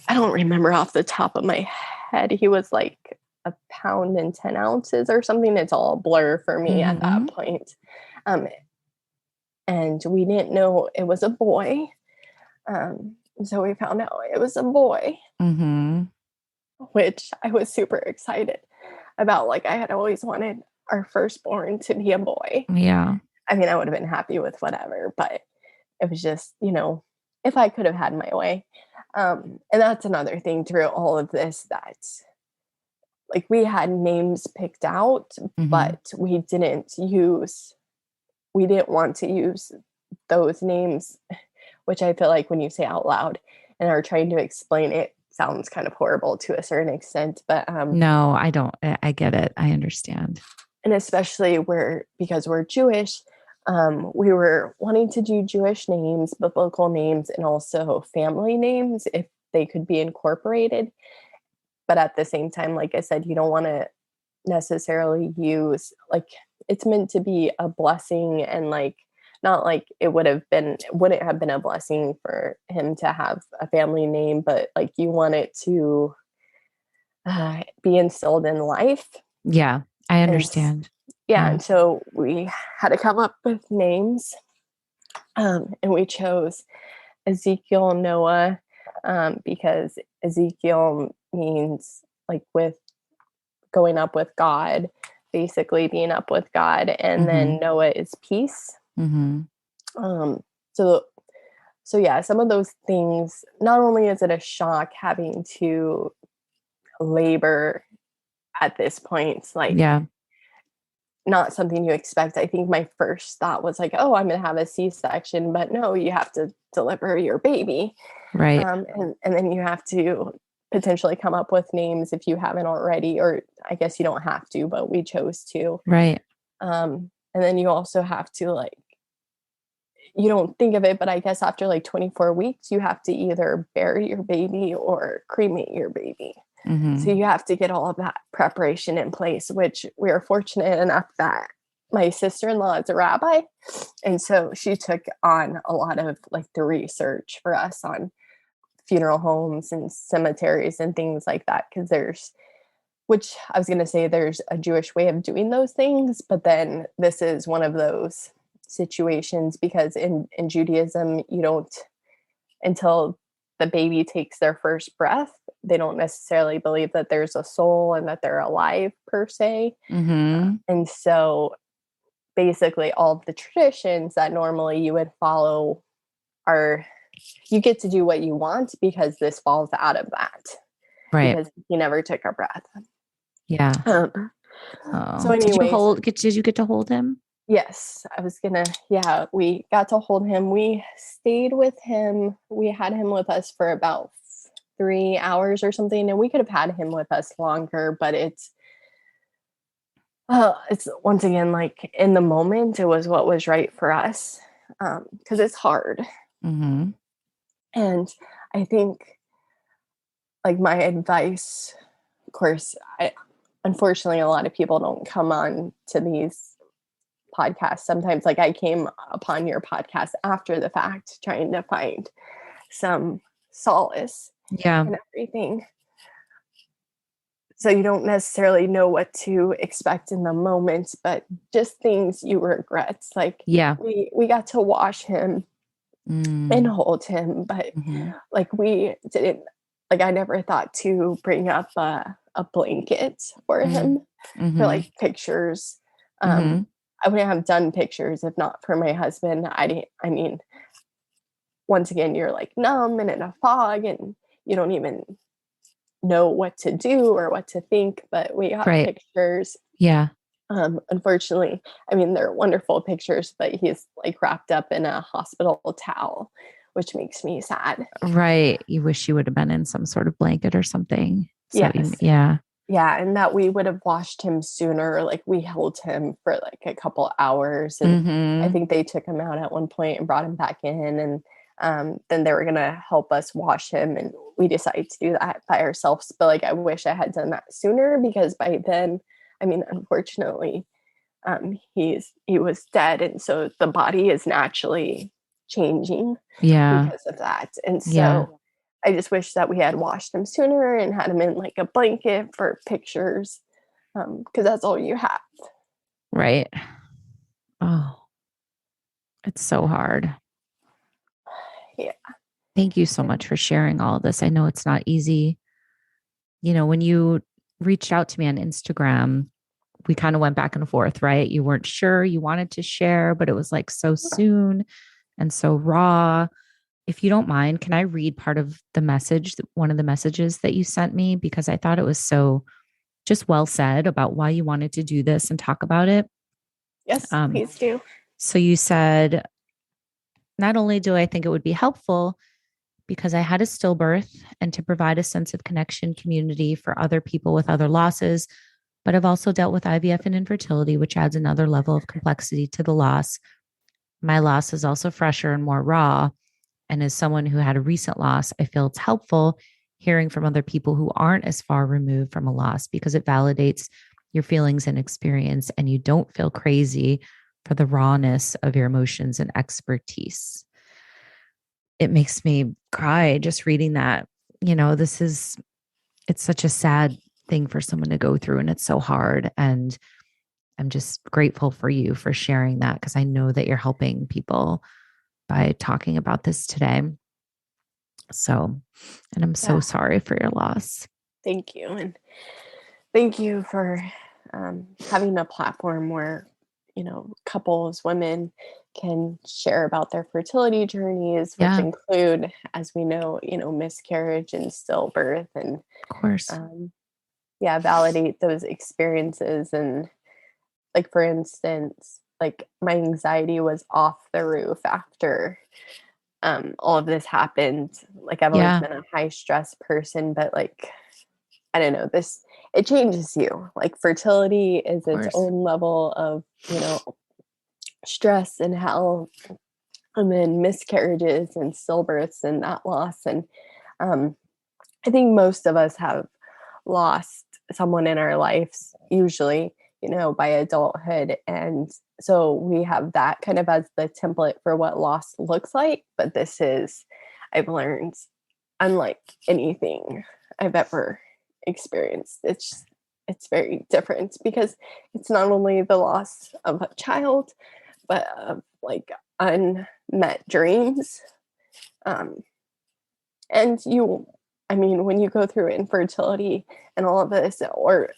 Speaker 2: I don't remember off the top of my head. He was like 1 pound and 10 ounces or something. It's all a blur for me at that point. And we didn't know it was a boy. So we found out it was a boy, which I was super excited about. Like, I had always wanted our firstborn to be a boy.
Speaker 1: Yeah.
Speaker 2: I mean, I would have been happy with whatever, but it was just, if I could have had my way. And that's another thing through all of this, that like we had names picked out, but we didn't want to use those names, which I feel like when you say out loud and are trying to explain it, sounds kind of horrible to a certain extent. But
Speaker 1: no, I don't. I get it. I understand.
Speaker 2: And especially because we're Jewish, we were wanting to do Jewish names, biblical names, and also family names if they could be incorporated. But at the same time, like I said, you don't want to necessarily use, like, it's meant to be a blessing, and like, not like it wouldn't have been a blessing for him to have a family name, but like you want it to be instilled in life.
Speaker 1: Yeah, I understand.
Speaker 2: And so we had to come up with names, and we chose Ezekiel Noah, because Ezekiel means like with going up with God, basically being up with God, and then Noah is peace. So yeah, some of those things, not only is it a shock having to labor at this point, like not something you expect. I think my first thought was like, oh, I'm going to have a C-section, but no, you have to deliver your baby.
Speaker 1: Right.
Speaker 2: And then you have to potentially come up with names if you haven't already, or I guess you don't have to, but we chose to.
Speaker 1: Right.
Speaker 2: And then you also have to, like, you don't think of it, but I guess after like 24 weeks, you have to either bury your baby or cremate your baby. So you have to get all of that preparation in place, which we are fortunate enough that my sister-in-law is a rabbi. And so she took on a lot of like the research for us on funeral homes and cemeteries and things like that. Cause there's a Jewish way of doing those things, but then this is one of those situations, because in Judaism, you don't, until the baby takes their first breath, they don't necessarily believe that there's a soul and that they're alive per se. And so basically all of the traditions that normally you would follow you get to do what you want, because this falls out of that. Right. Because he never took a breath.
Speaker 1: Yeah.
Speaker 2: So anyway,
Speaker 1: did you get to hold him?
Speaker 2: Yes, we got to hold him. We stayed with him. We had him with us for about 3 hours or something, and we could have had him with us longer, but it's once again, like in the moment, it was what was right for us, because it's hard. And I think, like, my advice, of course, unfortunately, a lot of people don't come on to these podcast sometimes. Like, I came upon your podcast after the fact, trying to find some solace in everything. So you don't necessarily know what to expect in the moment, but just things you regret. Like, we got to wash him and hold him, but like, we didn't, like, I never thought to bring up a blanket for him for like pictures. I wouldn't have done pictures if not for my husband. I mean, once again, you're like numb and in a fog and you don't even know what to do or what to think, but we got pictures. Unfortunately, I mean, they're wonderful pictures, but he's like wrapped up in a hospital towel, which makes me sad.
Speaker 3: Right. You wish you would have been in some sort of blanket or something. So
Speaker 2: Yeah. And that we would have washed him sooner. Like, we held him for like a couple hours, and I think they took him out at one point and brought him back in, and then they were going to help us wash him, and we decided to do that by ourselves. But like, I wish I had done that sooner, because by then, I mean, unfortunately, he was dead. And so the body is naturally changing because of that. And so I just wish that we had washed him sooner and had him in like a blanket for pictures. Cause that's all you have.
Speaker 3: Right. Oh, it's so hard.
Speaker 2: Yeah.
Speaker 3: Thank you so much for sharing all of this. I know it's not easy. You know, when you reached out to me on Instagram, we kind of went back and forth, right? You weren't sure you wanted to share, but it was like so soon and so raw. If you don't mind, can I read part of the message, one of the messages that you sent me? Because I thought it was so just well said about why you wanted to do this and talk about it.
Speaker 2: Yes, please do.
Speaker 3: So you said, not only do I think it would be helpful because I had a stillbirth and to provide a sense of connection, community for other people with other losses, but I've also dealt with IVF and infertility, which adds another level of complexity to the loss. My loss is also fresher and more raw. And as someone who had a recent loss, I feel it's helpful hearing from other people who aren't as far removed from a loss because it validates your feelings and experience, and you don't feel crazy for the rawness of your emotions and expertise. It makes me cry just reading that. You know, it's such a sad thing for someone to go through, and it's so hard. And I'm just grateful for you for sharing that, because I know that you're helping people by talking about this today. So, and I'm so sorry for your loss.
Speaker 2: Thank you. And thank you for having a platform where, you know, couples, women can share about their fertility journeys, which include, as we know, you know, miscarriage and stillbirth, and
Speaker 3: of course,
Speaker 2: validate those experiences. And like, for instance, like, my anxiety was off the roof after all of this happened. Like, I've always been a high stress person, but like, I don't know, it changes you. Like, fertility is its own level of, you know, stress and health, and then miscarriages and stillbirths and that loss. And I think most of us have lost someone in our lives, usually, you know, by adulthood. And so we have that kind of as the template for what loss looks like. But this is, I've learned, unlike anything I've ever experienced. It's very different, because it's not only the loss of a child, but of like unmet dreams. And when you go through infertility and all of this, or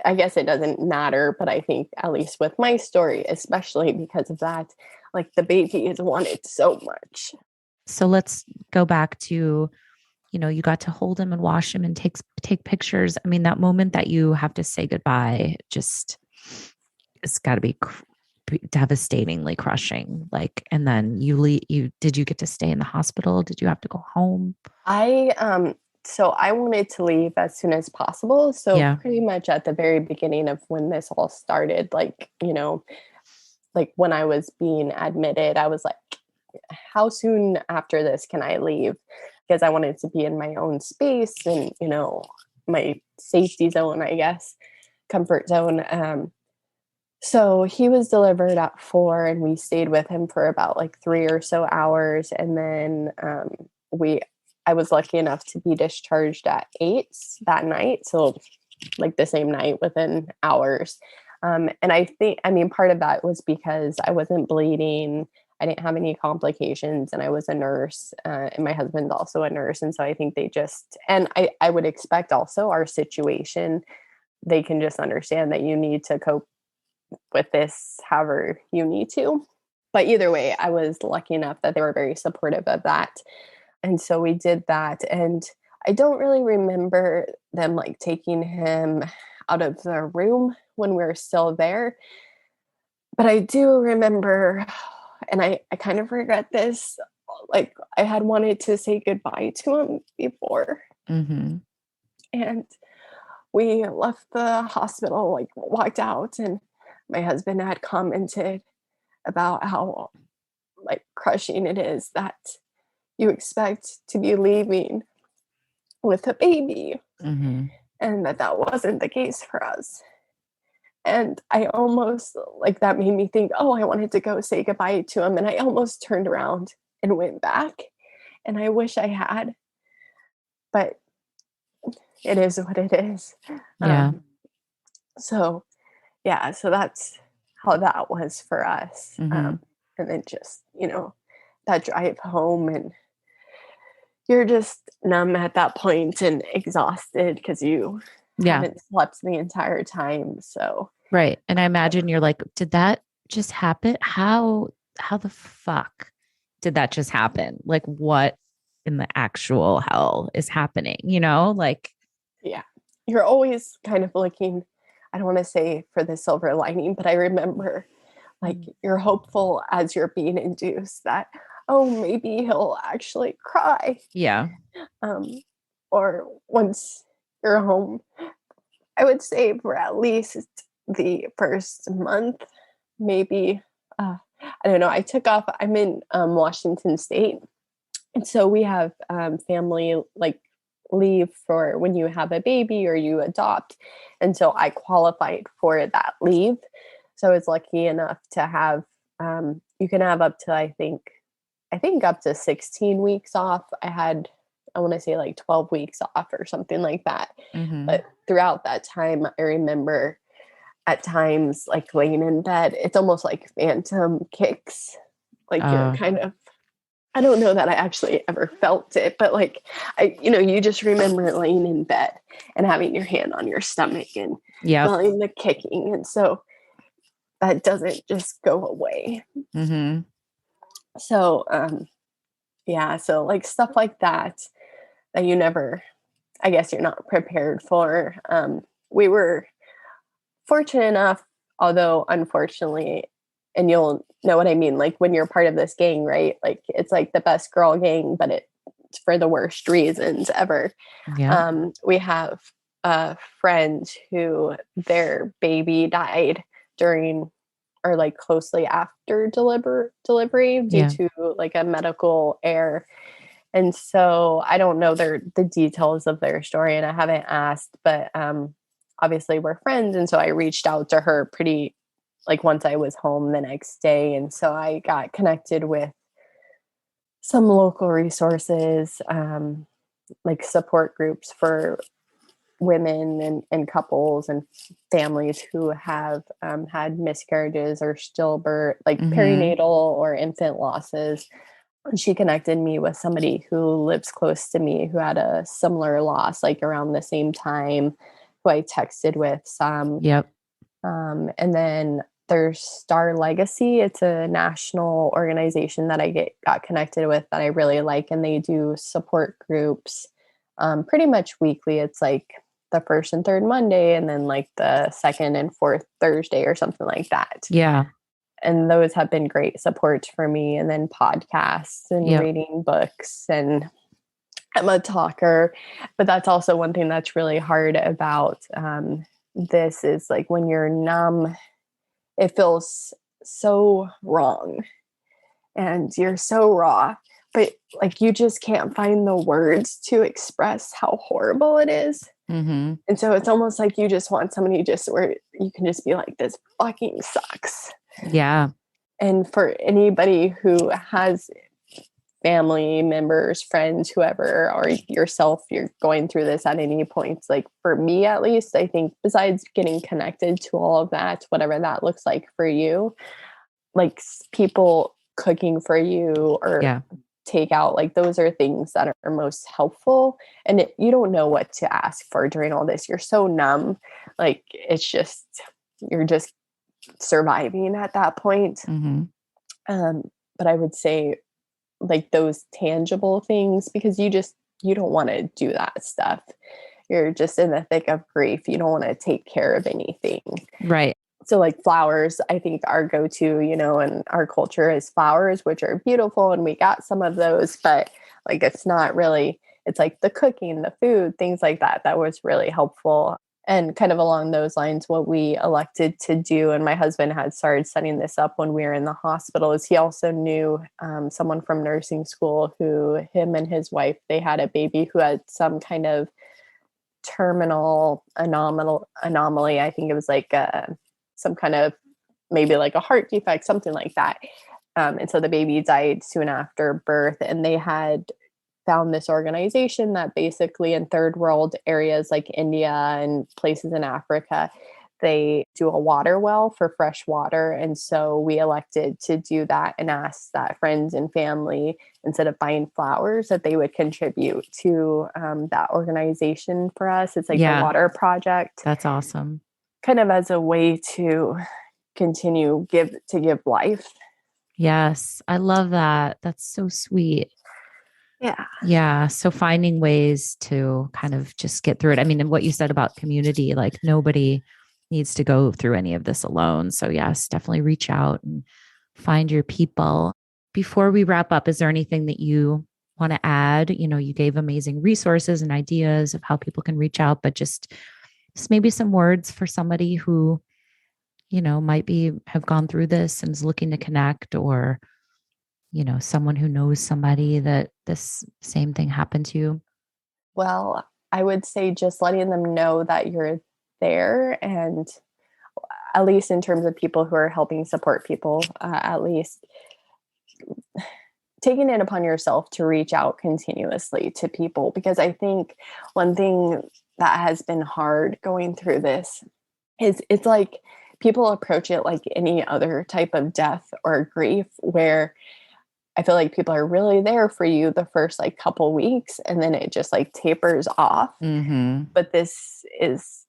Speaker 2: I guess it doesn't matter, but I think at least with my story, especially because of that, like, the baby is wanted so much.
Speaker 3: So let's go back to, you know, you got to hold him and wash him and take pictures. I mean, that moment that you have to say goodbye, just, it's got to be devastatingly crushing. Like, and then did you get to stay in the hospital? Did you have to go home?
Speaker 2: So I wanted to leave as soon as possible. So pretty much at the very beginning of when this all started, like, you know, like when I was being admitted, I was like, how soon after this can I leave? Because I wanted to be in my own space and, you know, my safety zone, I guess, comfort zone. So he was delivered at 4 and we stayed with him for about like 3 or so hours. And then I was lucky enough to be discharged at 8 that night. So like the same night within hours. And I mean, part of that was because I wasn't bleeding. I didn't have any complications and I was a nurse and my husband's also a nurse. And so I think and I would expect also our situation, they can just understand that you need to cope with this however you need to. But either way, I was lucky enough that they were very supportive of that. And so we did that. And I don't really remember them like taking him out of the room when we were still there. But I do remember, and I kind of regret this, like I had wanted to say goodbye to him before.
Speaker 3: Mm-hmm.
Speaker 2: And we left the hospital, like walked out, and my husband had commented about how like crushing it is that you expect to be leaving with a baby,
Speaker 3: Mm-hmm.
Speaker 2: and that wasn't the case for us. And I almost like that made me think, oh, I wanted to go say goodbye to him. And I almost turned around and went back. And I wish I had, but it is what it is.
Speaker 3: Yeah.
Speaker 2: So that's how that was for us.
Speaker 3: Mm-hmm.
Speaker 2: And then just, that drive home, and you're just numb at that point and exhausted because you haven't slept the entire time. So
Speaker 3: right. And I imagine you're like, did that just happen? How the fuck did that just happen? Like, what in the actual hell is happening? Like,
Speaker 2: yeah, you're always kind of looking, I don't want to say for the silver lining, but I remember like you're hopeful as you're being induced that, oh, maybe he'll actually cry.
Speaker 3: Yeah.
Speaker 2: Or once you're home, I would say for at least the first month, maybe, I don't know. I took off, I'm in Washington State. And so we have family like leave for when you have a baby or you adopt. And so I qualified for that leave. So I was lucky enough to have, you can have up to, I think up to 16 weeks off. I want to say like 12 weeks off or something like that.
Speaker 3: Mm-hmm.
Speaker 2: But throughout that time, I remember at times like laying in bed, it's almost like phantom kicks. Like you're kind of, I don't know that I actually ever felt it, but like, you just remember laying in bed and having your hand on your stomach and feeling the kicking. And so that doesn't just go away.
Speaker 3: Mm-hmm.
Speaker 2: So, so like stuff like that you never, I guess you're not prepared for. We were fortunate enough, although unfortunately, and you'll know what I mean, like when you're part of this gang, right? Like it's like the best girl gang, but it's for the worst reasons ever.
Speaker 3: Yeah.
Speaker 2: We have a friend who their baby died during or like closely after delivery due to like a medical error. And so I don't know the details of their story and I haven't asked, but obviously we're friends. And so I reached out to her pretty like once I was home the next day. And so I got connected with some local resources, like support groups for women and couples and families who have had miscarriages or stillbirth, like perinatal or infant losses. And she connected me with somebody who lives close to me who had a similar loss, like around the same time, who I texted with some.
Speaker 3: Yep.
Speaker 2: And then there's Star Legacy. It's a national organization that I got connected with that I really like. And they do support groups pretty much weekly. It's like the first and third Monday and then like the second and fourth Thursday or something like that.
Speaker 3: Yeah.
Speaker 2: And those have been great supports for me. And then podcasts and reading books, and I'm a talker, but that's also one thing that's really hard about this is like when you're numb, it feels so wrong and you're so raw, but like you just can't find the words to express how horrible it is.
Speaker 3: Mm-hmm.
Speaker 2: And so it's almost like you just want somebody just where you can just be like, this fucking sucks.
Speaker 3: Yeah.
Speaker 2: And for anybody who has family members, friends, whoever, or yourself, you're going through this at any point. Like for me, at least, I think besides getting connected to all of that, whatever that looks like for you, like people cooking for you or takeout, like those are things that are most helpful. And you don't know what to ask for during all this. You're so numb. Like it's just, you're just surviving at that point.
Speaker 3: Mm-hmm.
Speaker 2: But I would say like those tangible things, because you don't want to do that stuff. You're just in the thick of grief. You don't want to take care of anything.
Speaker 3: Right.
Speaker 2: So like flowers, I think our go-to, in our culture is flowers, which are beautiful. And we got some of those, but like, it's not really, it's like the cooking, the food, things like that. That was really helpful. And kind of along those lines, what we elected to do, and my husband had started setting this up when we were in the hospital, is he also knew someone from nursing school who, him and his wife, they had a baby who had some kind of terminal anomaly. I think it was like some kind of, maybe like a heart defect, something like that. And so the baby died soon after birth, and they had found this organization that basically in third world areas like India and places in Africa, they do a water well for fresh water. And so we elected to do that and asked that friends and family, instead of buying flowers, that they would contribute to that organization for us. It's like the water project.
Speaker 3: That's awesome.
Speaker 2: Kind of as a way to continue give life.
Speaker 3: Yes. I love that. That's so sweet.
Speaker 2: Yeah.
Speaker 3: Yeah. So finding ways to kind of just get through it. I mean, and what you said about community, like nobody needs to go through any of this alone. So yes, definitely reach out and find your people. Before we wrap up, is there anything that you want to add? You gave amazing resources and ideas of how people can reach out, but just maybe some words for somebody who, might have gone through this and is looking to connect, or someone who knows somebody that this same thing happened to?
Speaker 2: Well, I would say just letting them know that you're there, and at least in terms of people who are helping support people, at least taking it upon yourself to reach out continuously to people. Because I think one thing that has been hard going through this is it's like people approach it like any other type of death or grief, where I feel like people are really there for you the first like couple weeks, and then it just like tapers off.
Speaker 3: Mm-hmm.
Speaker 2: But this is,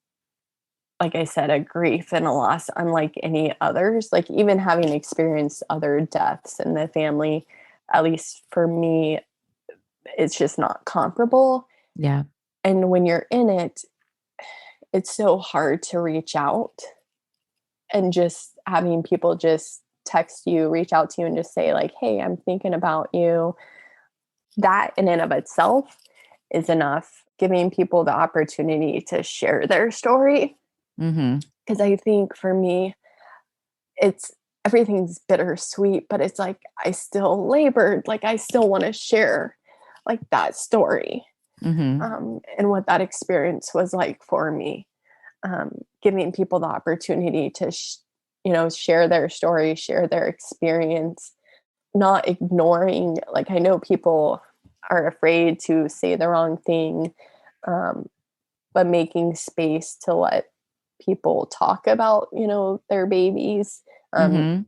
Speaker 2: like I said, a grief and a loss unlike any others. Like even having experienced other deaths in the family, at least for me, it's just not comparable.
Speaker 3: Yeah.
Speaker 2: And when you're in it, it's so hard to reach out, and just having people just text you, reach out to you, and just say like, hey, I'm thinking about you. That in and of itself is enough. Giving people the opportunity to share their story.
Speaker 3: Mm-hmm.
Speaker 2: Because I think for me, everything's bittersweet, but it's like, I still labored. Like I still want to share like that story.
Speaker 3: Mm-hmm.
Speaker 2: And what that experience was like for me. Giving people the opportunity to, share their story, share their experience, not ignoring. Like I know people are afraid to say the wrong thing, but making space to let people talk about, their babies,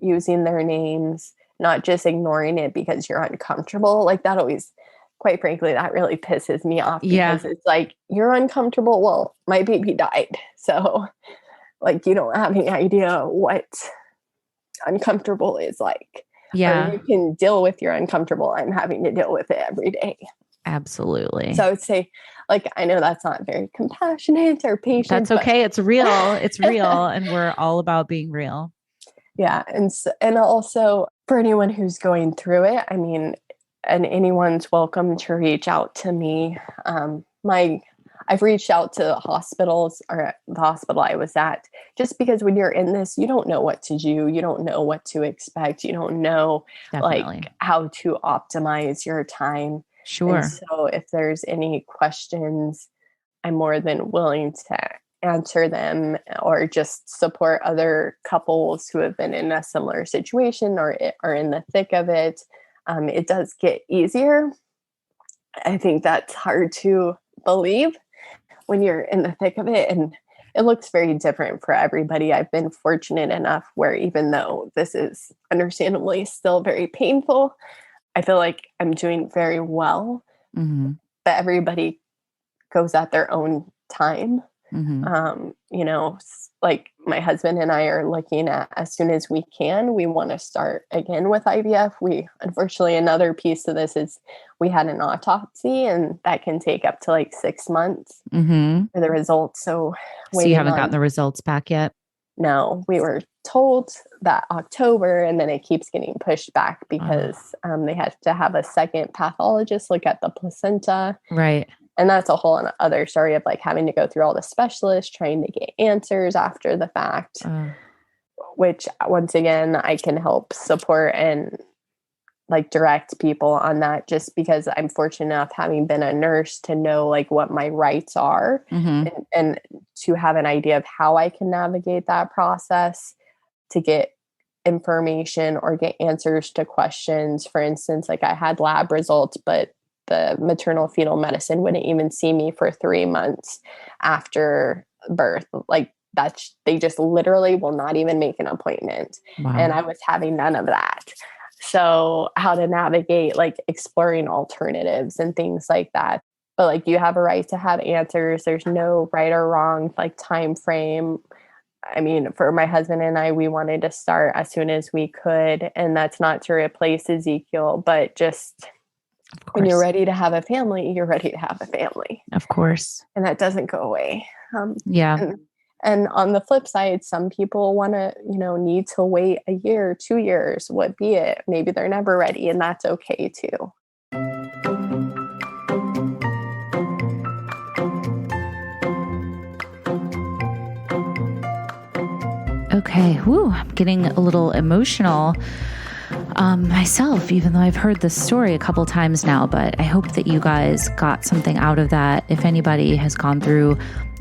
Speaker 2: using their names, not just ignoring it because you're uncomfortable. Like that always, quite frankly, that really pisses me off, because it's like, you're uncomfortable. Well, my baby died. So like, you don't have any idea what uncomfortable is like.
Speaker 3: Yeah.
Speaker 2: Or you can deal with your uncomfortable. I'm having to deal with it every day.
Speaker 3: Absolutely.
Speaker 2: So I would say, like, I know that's not very compassionate or patient.
Speaker 3: That's okay. It's real. It's real. And we're all about being real.
Speaker 2: Yeah. And also for anyone who's going through it, I mean, and anyone's welcome to reach out to me. I've reached out to hospitals, or the hospital I was at, just because when you're in this, you don't know what to do. You don't know what to expect. You don't know like how to optimize your time.
Speaker 3: Sure.
Speaker 2: And so if there's any questions, I'm more than willing to answer them or just support other couples who have been in a similar situation or are in the thick of it. It does get easier. I think that's hard to believe when you're in the thick of it, and it looks very different for everybody. I've been fortunate enough where even though this is understandably still very painful, I feel like I'm doing very well.
Speaker 1: Mm-hmm.
Speaker 2: But everybody goes at their own time.
Speaker 1: Mm-hmm.
Speaker 2: Like my husband and I are looking at, as soon as we can, we want to start again with IVF. Unfortunately, another piece of this is we had an autopsy, and that can take up to like 6 months for the results. So
Speaker 3: you haven't gotten the results back yet?
Speaker 2: No, we were told that October, and then it keeps getting pushed back because they had to have a second pathologist look at the placenta.
Speaker 3: Right.
Speaker 2: And that's a whole other story of like having to go through all the specialists, trying to get answers after the fact, which once again, I can help support and like direct people on that, just because I'm fortunate enough, having been a nurse, to know like what my rights are and to have an idea of how I can navigate that process to get information or get answers to questions. For instance, like I had lab results, but the maternal fetal medicine wouldn't even see me for 3 months after birth. Like they just literally will not even make an appointment.
Speaker 3: Wow.
Speaker 2: And I was having none of that. So how to navigate like exploring alternatives and things like that. But like you have a right to have answers. There's no right or wrong like time frame. I mean, for my husband and I, we wanted to start as soon as we could. And that's not to replace Ezekiel, but just when you're ready to have a family, you're ready to have a family.
Speaker 3: Of course.
Speaker 2: And that doesn't go away.
Speaker 3: Yeah.
Speaker 2: And on the flip side, some people want to, need to wait a year, 2 years, what be it. Maybe they're never ready, and that's okay too.
Speaker 1: Okay. Woo, I'm getting a little emotional myself, even though I've heard this story a couple times now, but I hope that you guys got something out of that. If anybody has gone through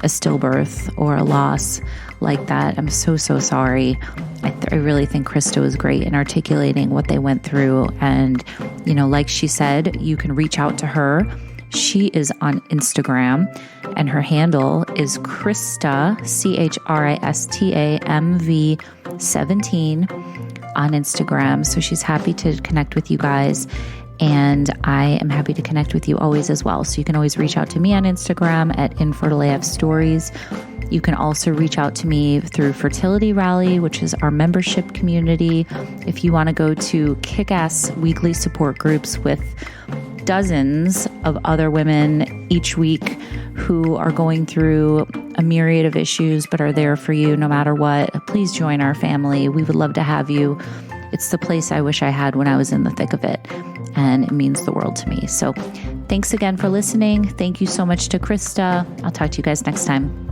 Speaker 1: a stillbirth or a loss like that, I'm so sorry. I really think Krista was great in articulating what they went through. And, like she said, you can reach out to her. She is on Instagram, and her handle is Krista, ChristaMV17 on Instagram. So she's happy to connect with you guys. And I am happy to connect with you always as well. So you can always reach out to me on Instagram at Infertile AF Stories. You can also reach out to me through Fertility Rally, which is our membership community. If you want to go to kick-ass weekly support groups with dozens of other women each week who are going through a myriad of issues but are there for you no matter what, please join our family. We would love to have you. It's the place I wish I had when I was in the thick of it, and it means the world to me. So thanks again for listening. Thank you so much to Krista. I'll talk to you guys next time.